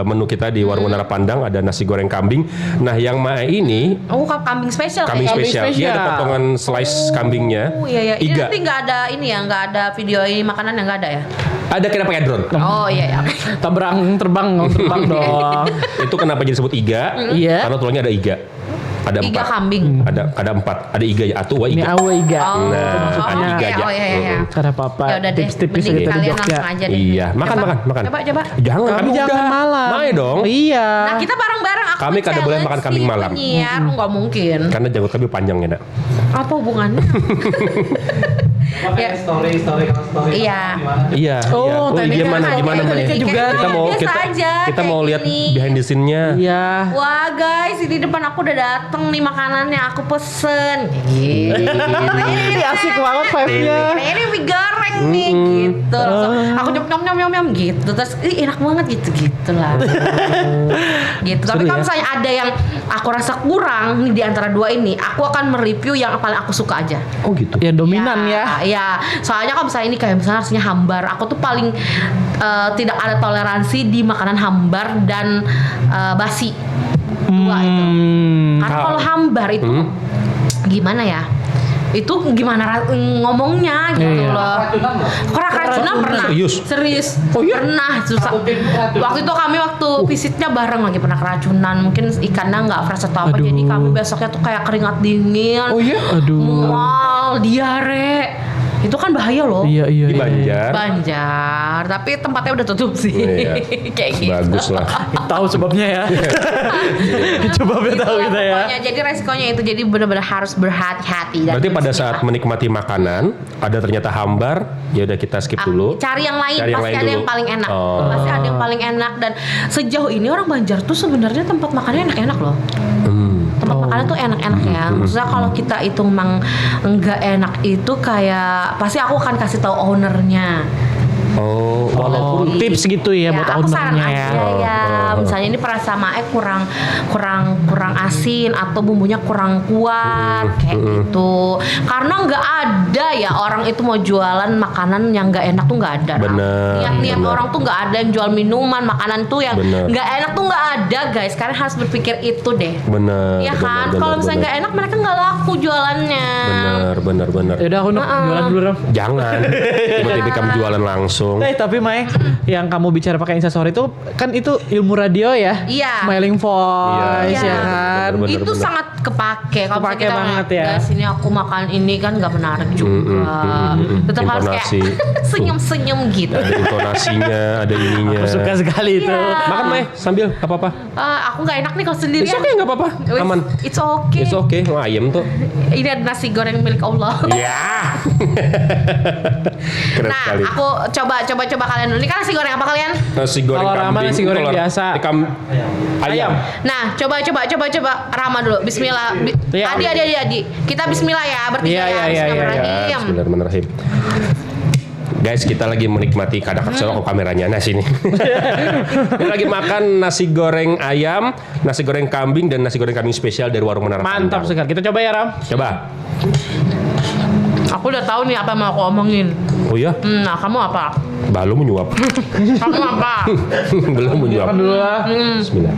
menu kita di Warung Menara Pandang, ada nasi goreng kambing. Nah, yang Mae ini Oh, kambing spesial kambing kayaknya. spesial. Dia ada potongan slice kambingnya. Oh iya. Ini Iga. nanti nggak ada ini ya, nggak ada video ini makanan yang nggak ada ya? Ada kena pakai drone. Oh iya. Terbang dong. Itu kenapa jadi sebut iga? Iya. Karena tulangnya ada iga. Ada Iga empat. kambing. Ada empat. Ada iga ya. Atu wa Ini iga. awe iga. Oh, Nah, ada iga aja. Oh iya. Cara apa-apa. Ya udah deh, Tips-tips mending gitu di kalian Jogja. langsung aja deh. Iya, makan. Coba. Jangan, Kami udah. jangan malam. Mae dong. Iya. Nah kita bareng-bareng. Aku Kami kada boleh makan kambing malam. Penyiar, nggak mungkin. Karena janggut kami panjang ya, Nak. Apa hubungannya? Ya. Story Iya. Iya. Oh, iya. Gimana Mae? tekniknya juga. Kita mau lihat behind the scene-nya. Iya. Wah guys, ini depan aku udah dateng nih makanannya aku pesen. Ini asik banget vibe-nya. Ini mie goreng nih gitu. Langsung aku nyom gitu. Terus enak banget gitu lah. Gitu. Tapi Seru kalau ya? misalnya ada yang aku rasa kurang nih di antara dua ini, aku akan mereview yang paling aku suka aja. Oh gitu. Yang dominan ya. Iya. Soalnya kalau misalnya ini kayak misalnya harusnya hambar, aku tuh paling tidak ada toleransi di makanan hambar dan basi. Dua itu. Karena kalau hambar itu gimana ya? Itu gimana ngomongnya gitu loh. Keracunan pernah. Serius. Pernah susah. Waktu itu kami visitnya bareng lagi pernah keracunan. Mungkin ikannya nggak fresh atau apa. Jadi kami besoknya tuh kayak keringat dingin. Mual, diare. Itu kan bahaya loh. Iya. Di Banjar. Banjar, tapi tempatnya udah tutup sih. Kayak gitu. Bagus lah. Tahu sebabnya ya. Coba tahu kita ya. Pokoknya jadi resikonya itu, jadi benar-benar harus berhati-hati. Berarti pada saat menikmati makanan ada ternyata hambar, ya udah kita skip dulu. Cari yang lain, Cari yang pasti lain ada dulu. yang paling enak. Pasti ada yang paling enak, dan sejauh ini orang Banjar tuh sebenarnya tempat makannya enak-enak loh. Tempat makannya tuh enak-enak ya. Maksudnya kalau kita itu memang enggak enak itu kayak pasti aku akan kasih tahu ownernya. Walaupun tips gitu ya buat aku saran ownernya ya. aja ya. Misalnya ini perasamae kurang asin atau bumbunya kurang kuat kayak gitu. Karena nggak ada ya orang itu mau jualan makanan yang nggak enak tuh nggak ada. Niat orang tuh nggak ada yang jual minuman, makanan tuh yang nggak enak tuh nggak ada guys. Kalian harus berpikir itu deh. Bener. Ya kan. Kalau misalnya nggak enak mereka nggak laku jualannya. Bener. Yaudah aku jualan dulu Ram. Jangan. Tiba-tiba kamu jualan langsung. Tapi Mai, yang kamu bicara pakai Instastory itu kan itu ilmu radio ya? Iya. Smiling voice ya kan? Itu sangat kepake. Kalau Kepake kita banget ya. Guys, ini aku makan ini kan nggak menarik juga. Tetap harus kayak senyum-senyum gitu. Ada intonasinya, ada ininya. Aku suka sekali itu. Makan Mai, sambil gak apa-apa. Aku nggak enak nih kalau sendirian. It's okay, gak apa-apa. Aman. It's okay. It's okay. Wah, ayam tuh. Ini ada nasi goreng milik Allah. Ya. Keren Nah, sekali. aku coba kalian dulu. Ini kan nasi goreng apa kalian? Nasi goreng Kalau Rama kambing. nasi goreng Kalau biasa. Ayam. Nah, coba Rama dulu. Bismillah. Iya. Adi. Kita bismillah ya. Bertiga ya. Bismillahirrahmanirrahim. Ya, bismillahirrahmanirrahim. Guys, kita lagi menikmati kadang selok kameranya. Nah, sini. Kita lagi makan nasi goreng ayam, nasi goreng kambing, dan nasi goreng kambing spesial dari warung Menara Mantap Pandang. sekali. Kita coba ya Ram. Coba. Aku udah tahu nih apa yang mau aku omongin. Oh iya? Nah, kamu apa? Belum menyuap. Kamu apa? Belum menyuap. Makan dulu lah. Bismillah.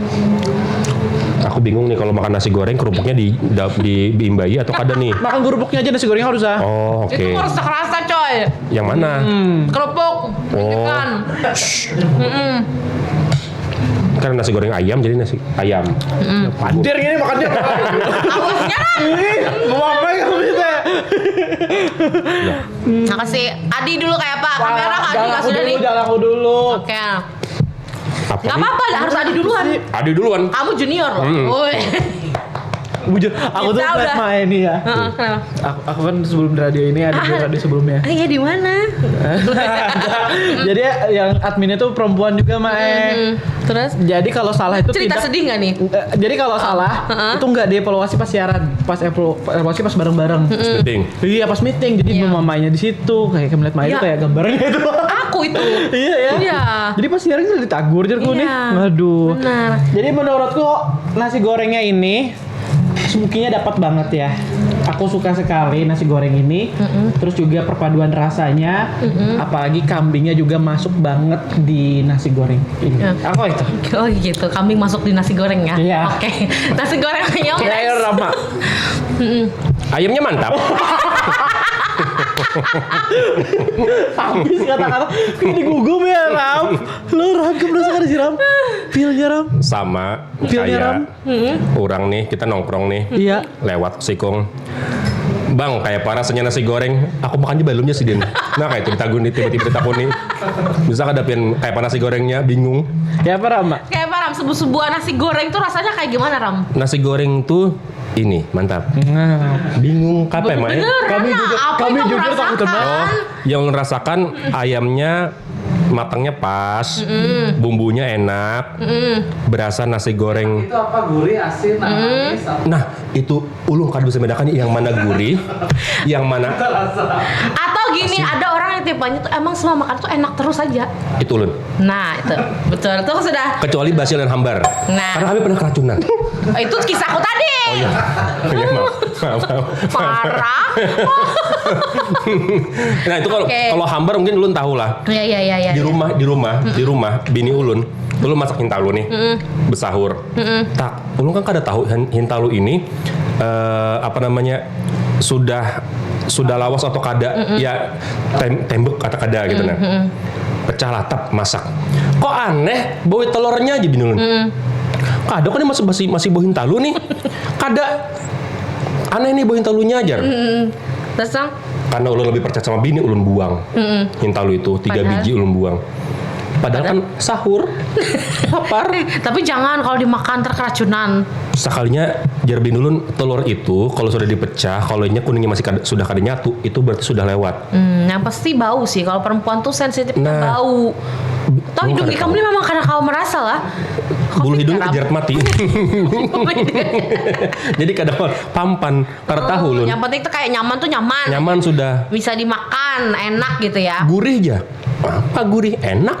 Aku bingung nih kalau makan nasi goreng kerupuknya diimbai atau kada nih. Makan kerupuknya aja nasi goreng harus ah. Oh, oke. Itu harus kerasa coy. Yang mana? Kerupuk. Ini kan. Kan nasi goreng ayam jadi nasi ayam. Pandir gini makannya. Awasnya lah. Mau apa ya kamu itu? Makasih. Adi dulu kayak apa? Kamera Adi nggak sudah nih. Jangan aku dulu. Oke. Apa Gak nih? apa-apa lah, harus Adi duluan. Adi duluan. Kamu junior loh. Woi. Bujur, aku tuh Kita flat udah. Mai ini ya. Kenapa? Aku kan sebelum radio ini ada di radio sebelumnya. Iya di mana? Jadi yang adminnya tuh perempuan juga Mae. Terus Jadi kalau salah itu cerita tidak. sedih nggak nih? Jadi kalau salah itu nggak dievaluasi pas siaran, pas evaluasi pas bareng-bareng. Meeting. Iya pas meeting, jadi mamanya di situ kayak melihat Maya itu Iya. kayak gambarnya itu. Aku itu. Iya ya. Iya. Jadi pas siaran itu ditagur jerku nih. Iya. Aduh. Benar. Jadi menurutku nasi gorengnya ini smokinya dapat banget ya. Aku suka sekali nasi goreng ini. Terus juga perpaduan rasanya, apalagi kambingnya juga masuk banget di nasi goreng ini. Ya. Apa itu? Oh gitu, kambing masuk di nasi goreng ya? Iya. Oke. Nasi goreng ayam. Ayo Rama. Ayamnya mantap. Habis kata-kata kayak digugum ya Ram. Lo Ram gimana sekali sih Ram? Feelnya Ram? Sama Feelnya, Ram? kayak orang nih, kita nongkrong nih. Iya. Lewat sikung. Bang, kayak rasanya nasi goreng. Aku makannya belumnya sih Din. Nah kayak itu ditagun nih, tiba-tiba ditakuni. Bisa kadapin kayak nasi gorengnya, bingung. Ya apa Ram? Mbak? Kayak apa Ram? Sebuah nasi goreng tuh rasanya kayak gimana Ram? Nasi goreng tuh ini mantap. Bingung kapan Mai? Bener, Kami karena juga- apa kami yang juga merasakan? takut, Mbak. Oh, yang ngerasakan ayamnya matangnya pas, bumbunya enak, berasa nasi goreng. Itu apa gurih, asin, manis? Nah itu ulung kada bisa membedakan yang mana gurih, yang mana Atau gini, ada orang yang tipenya tuh emang semua makan tuh enak terus aja. itu ulun. Nah itu betul, itu sudah. Kecuali basil dan hambar. Nah. Karena kami pernah keracunan. Itu kisahku tadi. Oh iya. Maaf. Parah. Nah itu kalau Oke. hambar mungkin Ulun tahu lah. Iya. Di rumah bini Ulun masak hintalu nih, besahur. Tak, Ulun kan kada tahu hintalu ini sudah lawas atau kada, ya tembok kata kada gitu nah. Pecah latap masak. Kok aneh bau telurnya aja bini Ulun. Kada kok ini masih bau hintalu nih. Kada aneh nih bau hintalunya aja. Terus Sang? Karena Ulun lebih percaya sama bini, Ulun buang hintalu itu 3 biji Ulun buang. Padahal kan sahur, lapar. Tapi jangan kalau dimakan terkeracunan. Sekalinya jar bini Ulun telur itu kalau sudah dipecah, kalau ini kuningnya masih sudah kada nyatu, itu berarti sudah lewat. Yang pasti bau sih. Kalau perempuan tuh sensitif ke Nah. bau. Tahu hidung di kamu ini memang karena kau merasa lah. Bulu hidung kejerat mati. Jadi kadang pampan, kada tahu Ulun. Yang penting tuh kayak nyaman tuh nyaman. Nyaman sudah. Bisa dimakan, enak gitu ya. Gurih aja. Apa gurih? Enak.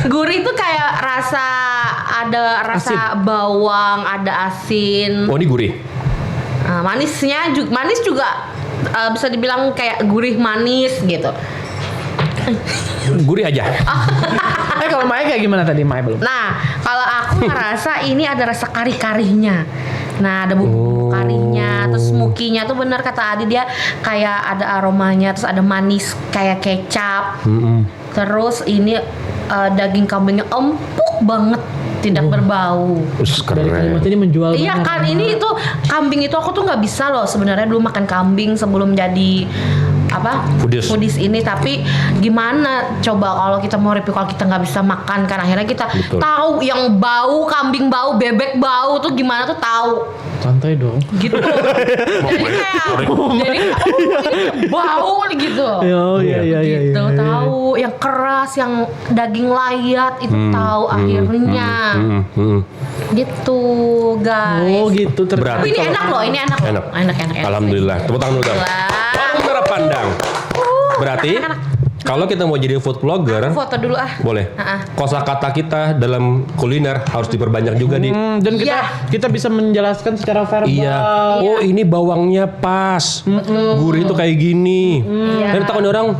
Gurih tuh kayak ada rasa bawang, ada asin. Oh ini gurih. Manis juga bisa dibilang kayak gurih manis gitu. Gurih aja. Kalau Maya kayak gimana tadi? Maya belum. Nah, kalau aku ngerasa ini ada rasa kari-karinya. Nah, ada bumbu karinya, terus smoky-nya tuh bener kata Adi, dia kayak ada aromanya, terus ada manis kayak kecap. Terus ini daging kambingnya empuk banget, tidak berbau. Dari kalimat ini menjual Iya banget. kan, ini itu kambing itu aku tuh nggak bisa loh sebenarnya dulu makan kambing sebelum jadi foodies ini, tapi gimana coba kalau kita mau review kalau kita nggak bisa makan kan akhirnya kita tahu yang bau kambing bau bebek bau tuh gimana tuh tahu. Santai dong. Gitu. jadi bau gitu. Iya. Gitu tahu yang keras yang daging layat itu tahu akhirnya. Gitu guys. Oh gitu Berarti Tapi ini enak loh, ini enak. Enak. Alhamdulillah. Tepuk tangan dulu. Warung Cara Pandang. Berarti kalau kita mau jadi food vlogger, foto dulu ah. boleh. Kosakata kita dalam kuliner harus diperbanyak juga di. dan kita bisa menjelaskan secara verbal. Iya. Oh ini bawangnya pas. Gurih itu kayak gini. Dan takut orang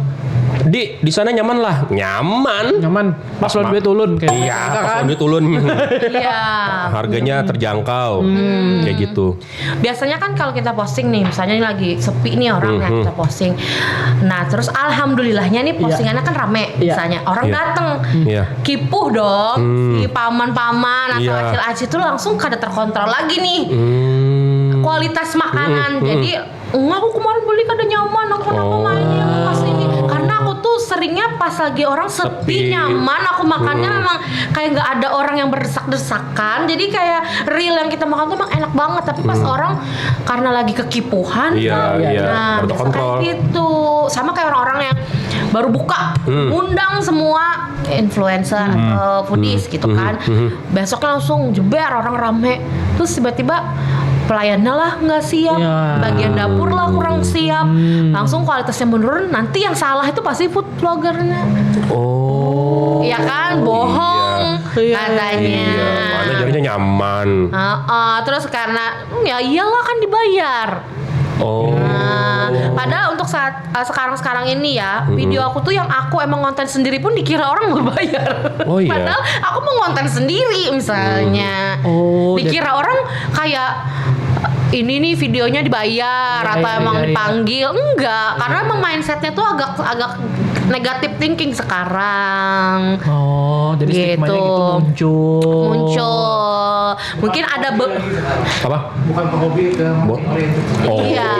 di sana nyaman lah. Nyaman. Pas lo duit ulun kayak. Iya, pas duit ulun. Iya. Harganya terjangkau. Kayak gitu. Biasanya kan kalau kita posting nih, misalnya ini lagi sepi nih orangnya kita posting. Nah, terus alhamdulillahnya nih postingannya kan rame misalnya. Orang dateng. Kipuh dong si paman-paman atau acil-acil itu langsung kada terkontrol lagi nih. Kualitas makanan. Jadi, aku kemarin beli kada nyaman, aku kenapa mainnya pas ini. Karena aku tuh seringnya pas lagi orang sepi nyaman, aku makannya memang kayak nggak ada orang yang berdesak-desakan. Jadi kayak real yang kita makan tuh emang enak banget. Tapi pas orang karena lagi kekipuhan, nah biasa kayak gitu. Sama kayak orang-orang yang baru buka, undang semua influencer atau foodies gitu kan. Besoknya langsung jeber orang rame. Terus tiba-tiba pelayannya lah nggak siap, bagian dapur lah kurang siap, langsung kualitasnya menurun. Nanti yang salah itu pasti food vloggernya. Iya kan, bohong katanya. Mana jadinya nyaman. Terus karena ya iyalah kan dibayar. Padahal untuk saat sekarang ini ya, video aku tuh yang aku emang konten sendiri pun dikira orang mau bayar. Padahal aku mau konten sendiri misalnya. Dikira orang kayak ini nih videonya dibayar atau emang dipanggil. Enggak, karena emang mindsetnya tuh agak negatif thinking sekarang. Jadi stigmanya gitu muncul. Mungkin ada apa? Bukan hobi ke iya,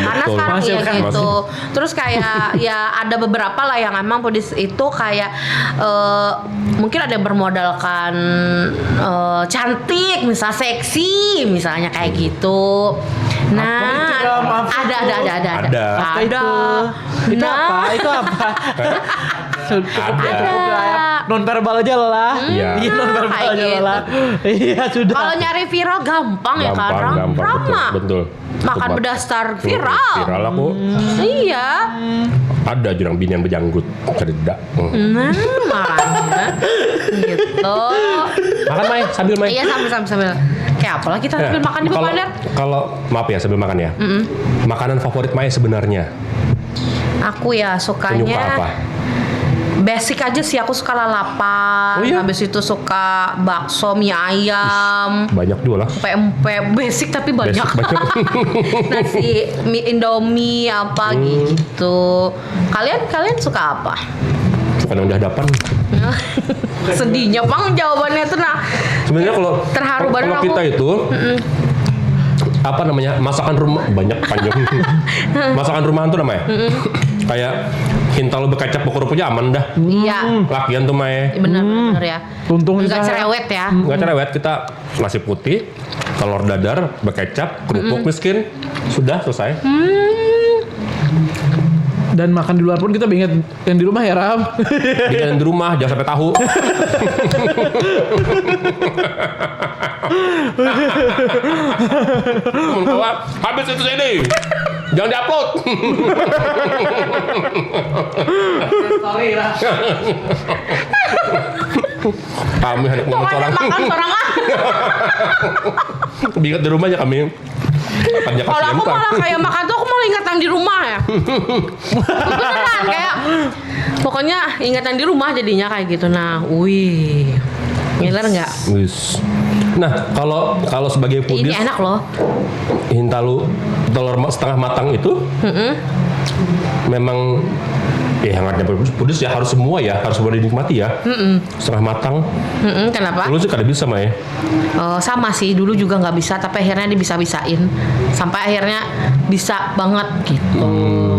karena sekarang ya gitu. Terus kayak ya ada beberapa lah yang emang foodies itu kayak mungkin ada yang bermodalkan cantik, misal seksi, misalnya kayak gitu. Nah, ada. Itu apa? Non verbal aja lah. Iya, non verbal aja lah. Iya sudah. Kalau nyari viral gampang ya kan, Rama. Betul. Makan berdasar viral. Viral aku. Iya. Ada jurang bini yang berjanggut cerdak. Nah, makanya gitu. Makan Mai, sambil Mai. Iya sambil. Kayak apalah kita sambil makan di Papaner. Kalau maaf ya sambil makan ya. Makanan favorit Mai sebenarnya? Aku ya Penyuka sukanya apa? basic aja sih, aku suka lalapan. Oh iya? Habis itu suka bakso, mie ayam. Banyak juga lah. Pempek basic tapi banyak. Banyak. Nasi mie Indomie apa gitu. Kalian suka apa? Bukan yang dahdapan. Sedihnya Bang jawabannya tuh Sebenarnya kalau terharu banget kalau aku. kita itu apa namanya, masakan rumah banyak panjang. Masakan rumahan tuh namanya. Kayak hintal bekecap bukur punya aman dah. Iya. Lakian tuh Mai. Bener ya. Untung Enggak kita- cerewet ya. Nggak cerewet, kita nasi putih, telur dadar, bekecap, kerupuk miskin, sudah selesai. Dan makan di luar pun kita ingat yang di rumah ya Ram. Bikin di rumah, jangan sampai tahu. Bahwa habis itu ini, jangan diupload. Sorry lah. Kami hendak ngomong Pokoknya orang. makan sorangan. Ingat di rumahnya kami. Kerja Kalau kasihan aku kan. malah kayak makan tuh aku malah ingatan di rumah ya. Beneran kayak pokoknya ingatan di rumah jadinya kayak gitu. Nah, wih. Ngiler nggak? Wis. Nah, kalau sebagai Ini foodies, enak loh. hintalu telur setengah matang itu memang ya hangatnya foodies ya harus semua dinikmati ya. Setengah matang. Kenapa? Lu sih kada bisa Mai. Sama sih dulu juga nggak bisa tapi akhirnya dibisa-bisain sampai akhirnya bisa banget gitu.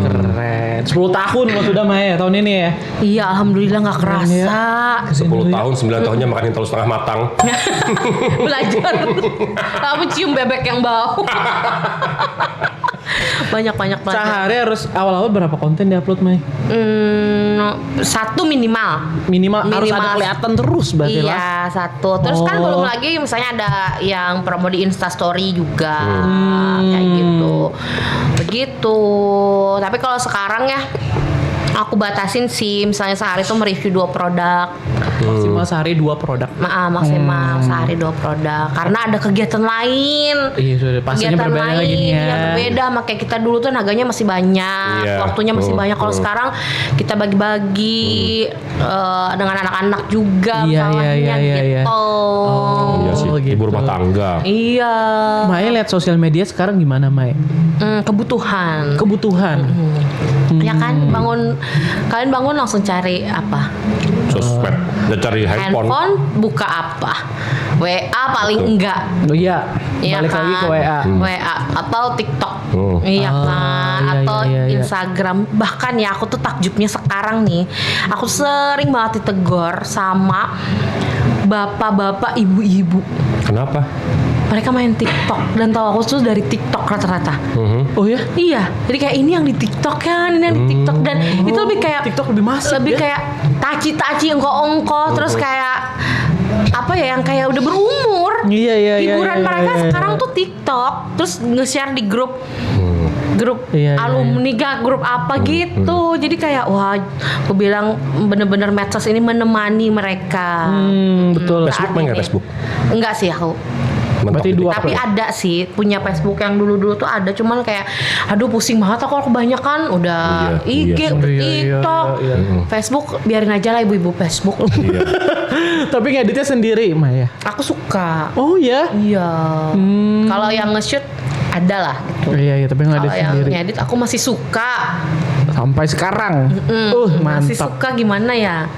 Keren. 10 tahun lo sudah Maya tahun ini ya. Iya alhamdulillah nggak kerasa. 10 tahun, 9 tahunnya makan hintalu setengah matang. Belajar. Kamu cium bebek yang bau. banyak. Sehari harus awal-awal berapa konten diupload Mai? Satu minimal. Minimal harus ada kelihatan terus berarti lah. Iya satu. Terus kan belum lagi misalnya ada yang promo di Instastory juga kayak gitu. Begitu. Tapi kalau sekarang ya aku batasin sih misalnya sehari tuh mereview 2 produk. Maksimal sehari 2 produk. Maksimal sehari 2 produk karena ada kegiatan lain. Iya sudah pastinya Kegiatan berbeda lagi nih ya. yang berbeda sama kayak kita dulu tuh naganya masih banyak, Iya. waktunya masih banyak. Kalau sekarang kita bagi-bagi dengan anak-anak juga Iya, masalahnya iya. gitu. Iya sih, gitu. ibu rumah tangga. Iya. Maya lihat sosial media sekarang gimana Maya? Kebutuhan. Kebutuhan. Ya kan kalian bangun langsung cari apa? Sosmed, udah cari handphone. Buka apa? WA paling enggak. Oh iya. Iya Balik kan? lagi ke WA. WA atau TikTok. Iya Ah, kan? iya, Atau iya. Instagram. Bahkan ya aku tuh takjubnya sekarang nih. Aku sering banget ditegur sama bapak-bapak, ibu-ibu. Kenapa? Mereka main TikTok dan tahu aku tuh dari TikTok rata-rata. Oh ya? Iya, jadi kayak ini yang di TikTok kan, ini yang di TikTok dan itu lebih kayak TikTok lebih masif lebih ya? kayak taci-taci ongko-ongko terus kayak apa ya yang kayak udah berumur. Iya. Hiburan mereka iya. sekarang tuh TikTok, terus nge-share di grup Iya, alumni gak grup apa gitu. Jadi kayak wah, aku bilang bener-bener medsos ini menemani mereka. Betul. Facebook main nggak Facebook? Enggak sih aku. Mentok Berarti gitu. 2 Tapi ada sih punya Facebook yang dulu-dulu tuh ada, cuman kayak aduh pusing banget aku kalau kebanyakan udah Iya, IG, iya. TikTok, Iya. Facebook biarin aja lah ibu-ibu Facebook. Iya. Tapi ngeditnya sendiri Maya. Aku suka. Oh ya? Iya. Kalau yang nge-shoot ada lah gitu. Iya, tapi ngedit Kalau yang sendiri. ngedit aku masih suka. Sampai sekarang. Masih Mantap. suka gimana ya?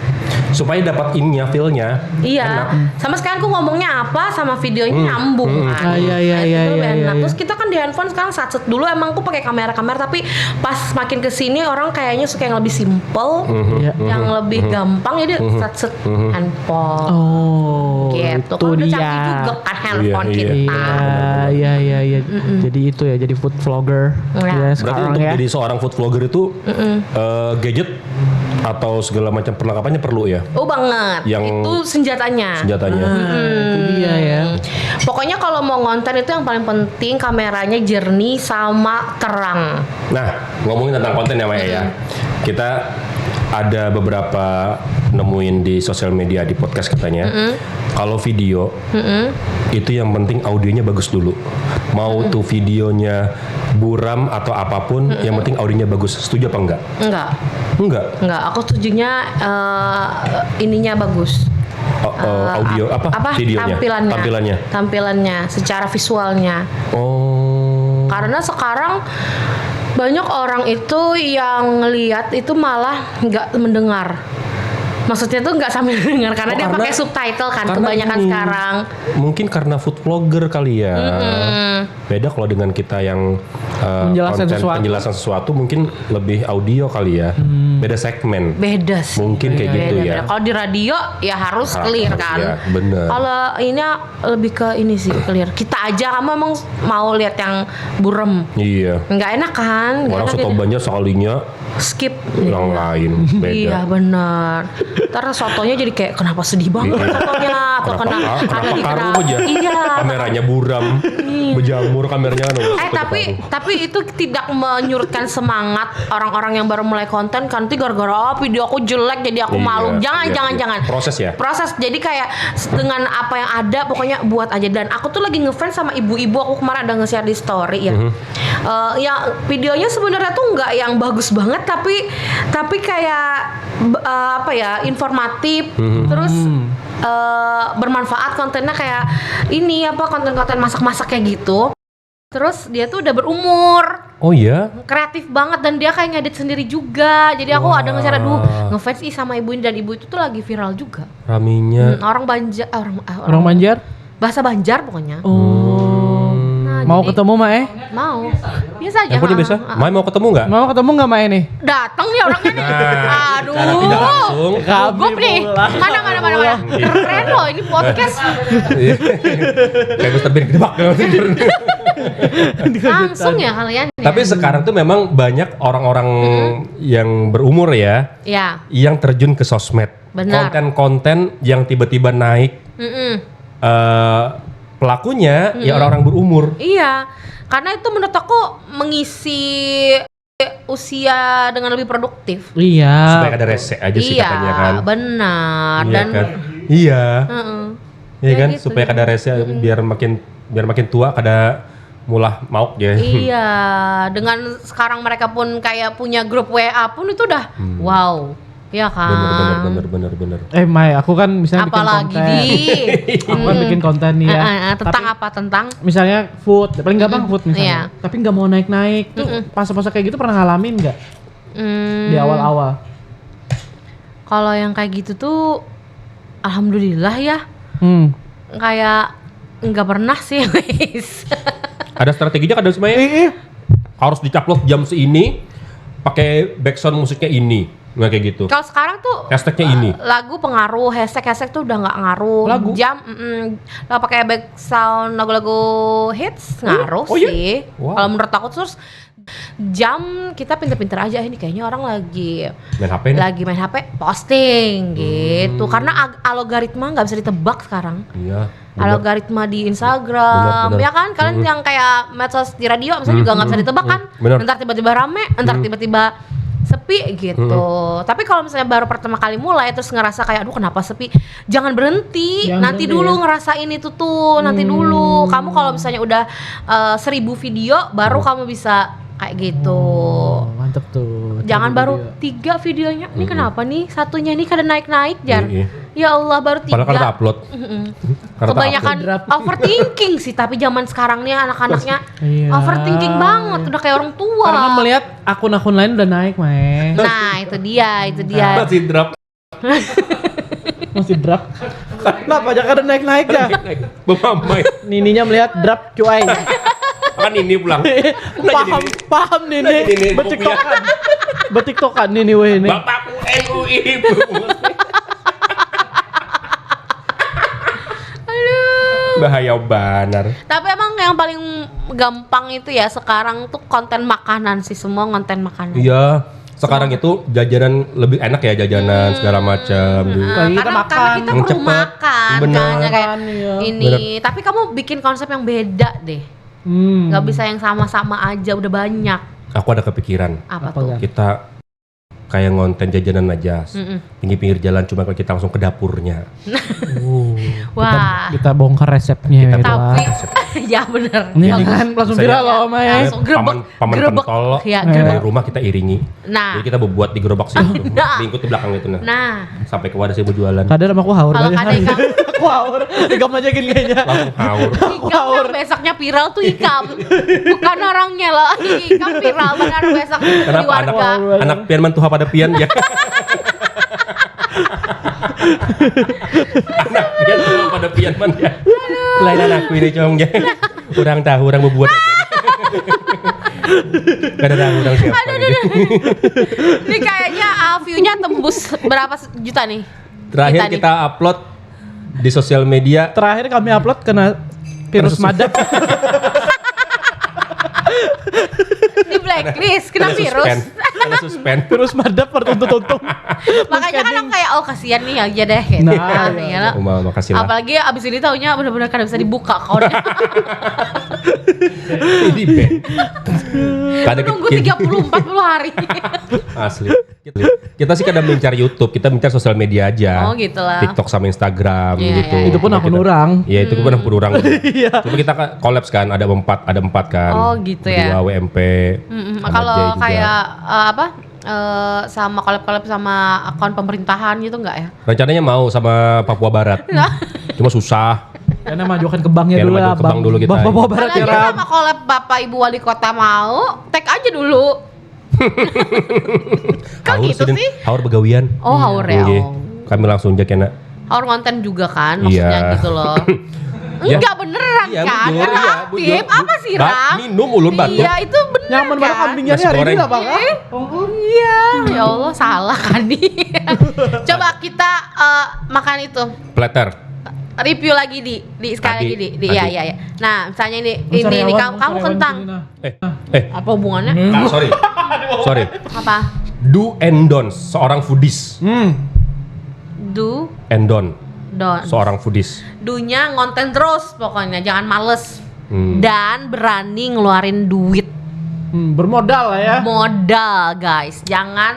Supaya dapat ininya, feel-nya. Iya, sama sekarang aku ngomongnya apa sama videonya nyambung kan. Iya, Nah, itu lebih iya, enak. iya. Terus kita kan di handphone sekarang satset dulu emang aku pakai kamera tapi pas makin kesini orang kayaknya suka yang lebih simple, Iya. yang lebih gampang jadi satset handphone. Oh, Gitu. itu Kan udah dia. canggih juga kan handphone Iya, kita. Iya. Jadi itu ya, jadi food vlogger. Iya. Ya, Berarti sekarang untuk ya. jadi seorang food vlogger itu gadget atau segala macam perlengkapannya perlu ya? Oh banget. Yang itu senjatanya. senjatanya. Itu dia ya. Pokoknya kalau mau ngonten itu yang paling penting kameranya jernih sama terang. Nah, ngomongin tentang konten ya Maya ya. Kita ada beberapa nemuin di sosial media, di podcast katanya. Kalau video itu yang penting audionya bagus dulu. Mau tuh videonya buram atau apapun, yang penting audionya bagus. Setuju apa enggak? Enggak. Aku setujunya ininya bagus. Audio videonya, tampilannya secara visualnya. Karena sekarang banyak orang itu yang ngelihat itu malah nggak mendengar. Maksudnya tuh nggak sambil dengar karena dia pakai subtitle kan kebanyakan sekarang. Mungkin karena food vlogger kali ya. Beda kalau dengan kita yang penjelasan sesuatu mungkin lebih audio kali ya. Beda segmen. Beda sih. Mungkin kayak gitu ya. Kalau di radio ya harus clear kan. Ya, bener. Kalau ini lebih ke ini sih clear. Kita aja kamu emang mau lihat yang burem. Iya. Nggak enak kan? Orang sotobannya sekalinya skip yang lain. Beda. Iya benar. Ntar sotonya jadi kayak kenapa sedih banget sotonya atau kenapa karu aja. Iya. Kameranya buram, berjamur kameranya tapi itu tidak menyurutkan semangat orang-orang yang baru mulai konten kan nanti gara-gara video aku jelek jadi aku malu. Jangan. Proses. Jadi kayak dengan apa yang ada pokoknya buat aja. Dan aku tuh lagi ngefans sama ibu-ibu, aku kemarin ada nge-share di story ya. Ya videonya sebenarnya tuh nggak yang bagus banget tapi kayak informatif terus bermanfaat kontennya kayak ini konten-konten masak-masak kayak gitu. Terus dia tuh udah berumur. Oh iya? Kreatif banget dan dia kayak ngedit sendiri juga. Jadi aku ada nge-share ngefans sama ibu ini dan ibu itu tuh lagi viral juga. Raminya. Orang Banjar? Bahasa Banjar pokoknya. Mau ketemu Mae? Mau. Biasa aja. Biasa. Mae mau ketemu nggak? Mau ketemu nggak Mae nih? Datang nih orangnya nih. Aduh. Cara tidak langsung. Gugup nih. Mana. Keren loh ini podcast. Kayak Mr. Bean gedebak. Langsung ya kalian. Tapi sekarang tuh memang banyak orang-orang yang berumur ya. Yang terjun ke sosmed. Benar. Konten-konten yang tiba-tiba naik. Pelakunya ya orang-orang berumur. Iya, karena itu menurut aku mengisi usia dengan lebih produktif. Iya. Supaya ada rese aja sih katanya kan. Iya, benar. Iya Dan kan? Iya. Iya kan gitu, supaya kada rese biar makin tua kada mulah mauk ya. Iya, dengan sekarang mereka pun kayak punya grup WA pun itu udah wow. Iya kan. Bener. Mai, aku kan misalnya apalagi bikin konten. Aku kan bikin konten nih ya. Tentang apa? Tentang misalnya food, paling gampang food misalnya. Iya. Tapi nggak mau naik-naik. Tuh fase-fase kayak gitu pernah ngalamin nggak? Di awal-awal. Kalau yang kayak gitu tuh, alhamdulillah ya. Kayak nggak pernah sih, guys. Ada strateginya kadang semuanya. Harus dicaplok jam seini, pakai background musiknya ini. Nggak kayak gitu. Kalau sekarang tuh hashtagnya ini. Lagu pengaruh, hashtag tuh udah nggak ngaruh. Lagu? Jam, kalau pakai back sound lagu-lagu hits ngaruh sih. Wow. Kalau menurut aku terus jam kita pinter-pinter aja ini kayaknya orang lagi main HP posting gitu. Karena algoritma nggak bisa ditebak sekarang. Iya. Algoritma di Instagram, ya kan? Kalian yang kayak medsos di radio misalnya juga nggak bisa ditebak kan? Entar tiba-tiba rame, entar tiba-tiba sepi gitu. Tapi kalau misalnya baru pertama kali mulai terus ngerasa kayak aduh kenapa sepi, jangan berhenti. Nanti dulu ngerasain itu tuh, nanti dulu. Kamu kalau misalnya udah 1000 video baru kamu bisa kayak gitu. Mantep tuh. Jangan baru 3 videonya. Ini kenapa nih satunya nih kada naik-naik Jar. Ya Allah baru 3. Padahal kan upload. Kebanyakan overthinking sih, tapi zaman sekarang nih anak-anaknya overthinking banget, udah kayak orang tua. Karena melihat akun-akun lain udah naik, Mae. Nah, itu dia. Masih drop. Masih drop. Kenapa jangan naik-naik ya? Memamai. Nininya melihat drop cuy. Kan ini pulang. Paham Nini. Betiktokan Nini weh ini. Bapakku MUI ibu. Bahaya benar. Tapi emang yang paling gampang itu ya sekarang tuh konten makanan sih, semua konten makanan. Iya, sekarang itu jajanan lebih enak ya, jajanan segala macam. Karena kita perlu makan, benar. kayak ini. Bener. Tapi kamu bikin konsep yang beda deh. Gak bisa yang sama-sama aja, udah banyak. Aku ada kepikiran. Apa tuh? Kita kayak ngonten jajanan aja. Pinggir-pinggir jalan cuma kalau kita langsung ke dapurnya. Wah. Kita bongkar resepnya. Kita Tapi ya bener. Ini kan langsung viral loh Oma ya. Langsung grebek. Paman Grebek. pentol Ya, dari grebek. rumah kita iringi. Nah. Jadi kita berbuat di gerobak situ. Diikut di belakang itu Nah. Sampai ke wadah saya berjualan. Kadang sama aku haur Kalau banget. kadang ikam, Aku haur. Ikam aja gini kayaknya. Langsung haur. ikam yang besoknya viral tuh ikam. Bukan orangnya loh. Ikam viral benar besok di Kenapa warga. anak pian mantuha pada pian ya? Anak pian tuha pada pian man ya. Lain anakku ini congnya. Orang tahu orang berbuat aja. Kadang tahu orang siapa ini. Ini kayaknya view-nya tembus berapa juta nih? Terakhir kita upload di sosial media. Terakhir kami upload kena virus madap. Di blacklist, kena virus. Kena suspend. Virus madap tertuntung-tuntung. Makanya kan aku kayak kasihan nih aja deh. Gitu. Nah, ya lah. Makasih lah. Apalagi abis ini taunya benar-benar kan bisa dibuka akunnya. Ini band. Kadang Nunggu 30-40 hari. Asli. Kita sih kadang mencar YouTube, kita mencar sosial media aja. Oh gitu lah. TikTok sama Instagram Iya, gitu. iya. Itu pun akun orang. Iya, itu pun akun orang. Iya. Cuma kita collabs kan, ada empat kan. Oh, gitu ya. 2 WMP. sama Kalau Jay juga. kayak sama collab-collab sama akun pemerintahan gitu enggak ya? Rencananya mau sama Papua Barat. Cuma susah. Karena majukan ke banknya Karena dulu maju ya, ke bank dulu kita. Bang Papua Barat Kalau ya, aja Ram. sama collab Bapak Ibu Wali Kota mau, tag aja dulu. Kok gitu sih? Haur begawian. Oh, haur ya. Nggih. Oh. Kami langsung aja kena. Haur konten juga kan maksudnya Iya. gitu loh. Ya. Enggak beneran Iya, kan? bujur, Karena iya, aktif. bujur. Apa sih, Ram? Minum ulun batuk. Iya, itu bener Nyaman banget kan? kambingnya Nasi hari ini goreng. lah Bang. Iya, ya Allah salah kan nih. Coba kita makan itu. Platter. Review lagi di sekali Tadi, lagi di tadi. ya. Nah, misalnya ini kamu kentang. Apa hubungannya? Sorry. Apa? Do and don't seorang foodies. Do And don't don't. seorang foodies. Do-nya ngonten terus pokoknya, jangan males. Hmm. Dan berani ngeluarin duit. Bermodal lah ya. Modal, guys. Jangan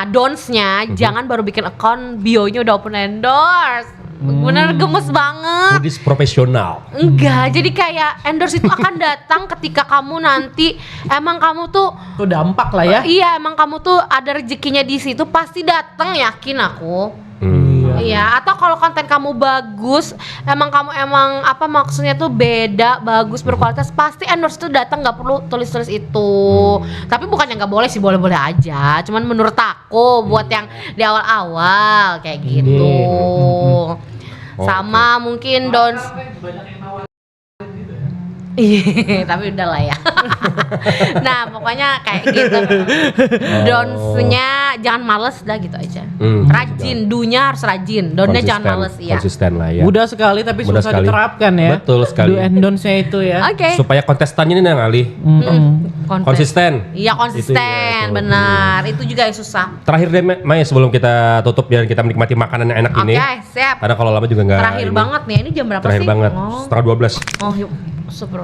don'ts-nya jangan baru bikin account bio-nya udah open endorse. Bener gemes banget. Foodies profesional. Enggak, jadi kayak endorse itu akan datang ketika kamu nanti emang kamu tuh Itu dampak lah ya. iya emang kamu tuh ada rezekinya di situ pasti datang, yakin aku. Iya, atau kalau konten kamu bagus, emang apa maksudnya tuh beda, bagus, berkualitas, pasti endorse itu datang, nggak perlu tulis-tulis itu. Tapi bukannya nggak boleh sih, boleh-boleh aja. Cuman menurut aku buat yang di awal-awal kayak gitu. Sama mungkin dons. Iya, tapi udah lah ya. Nah, pokoknya kayak gitu. Donsnya jangan males dah gitu aja. Rajin, do-nya harus rajin. Donnya jangan males ya. Konsisten lah ya. Mudah sekali tapi Mudah susah sekali. diterapkan ya. Betul sekali. Do and don'ts-nya itu ya. Oke. Supaya kontestannya ini yang alih. Konsisten. Iya, konsisten, Itu ya, benar. Itu juga yang susah. Terakhir deh Mai sebelum kita tutup biar kita menikmati makanan yang enak ini. Oke, siap. Karena kalau lama juga nggak. Terakhir ini. banget nih. Ini jam berapa Terakhir sih? banget. Oh, Setengah 12. oh yuk. Super.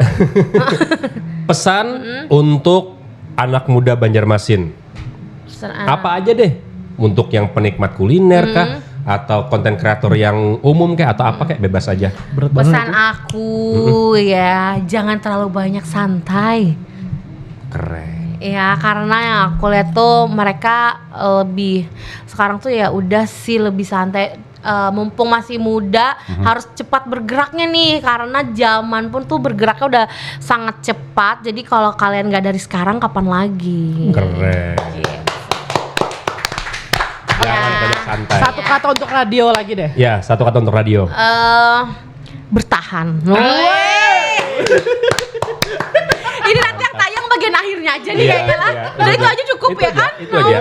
Pesan untuk anak muda Banjarmasin. Apa aja deh? Untuk yang penikmat kuliner kah? Atau konten kreator yang umum kayak atau apa kayak bebas aja. Berat banget Pesan itu. aku ya, jangan terlalu banyak santai. Keren. Ya, karena yang aku lihat tuh mereka lebih sekarang tuh ya udah sih lebih santai. Mumpung masih muda harus cepat bergeraknya nih, karena zaman pun tuh bergeraknya udah sangat cepat. Jadi kalau kalian gak dari sekarang kapan lagi? Keren. Ya. Jangan banyak santai. Satu kata untuk radio lagi deh. Ya, satu kata untuk radio. Bertahan. Ini nanti yang tayang bagian akhirnya aja nih Iya, kayaknya lah. iya. Udah itu aja cukup Itu ya aja, kan? Itu aja.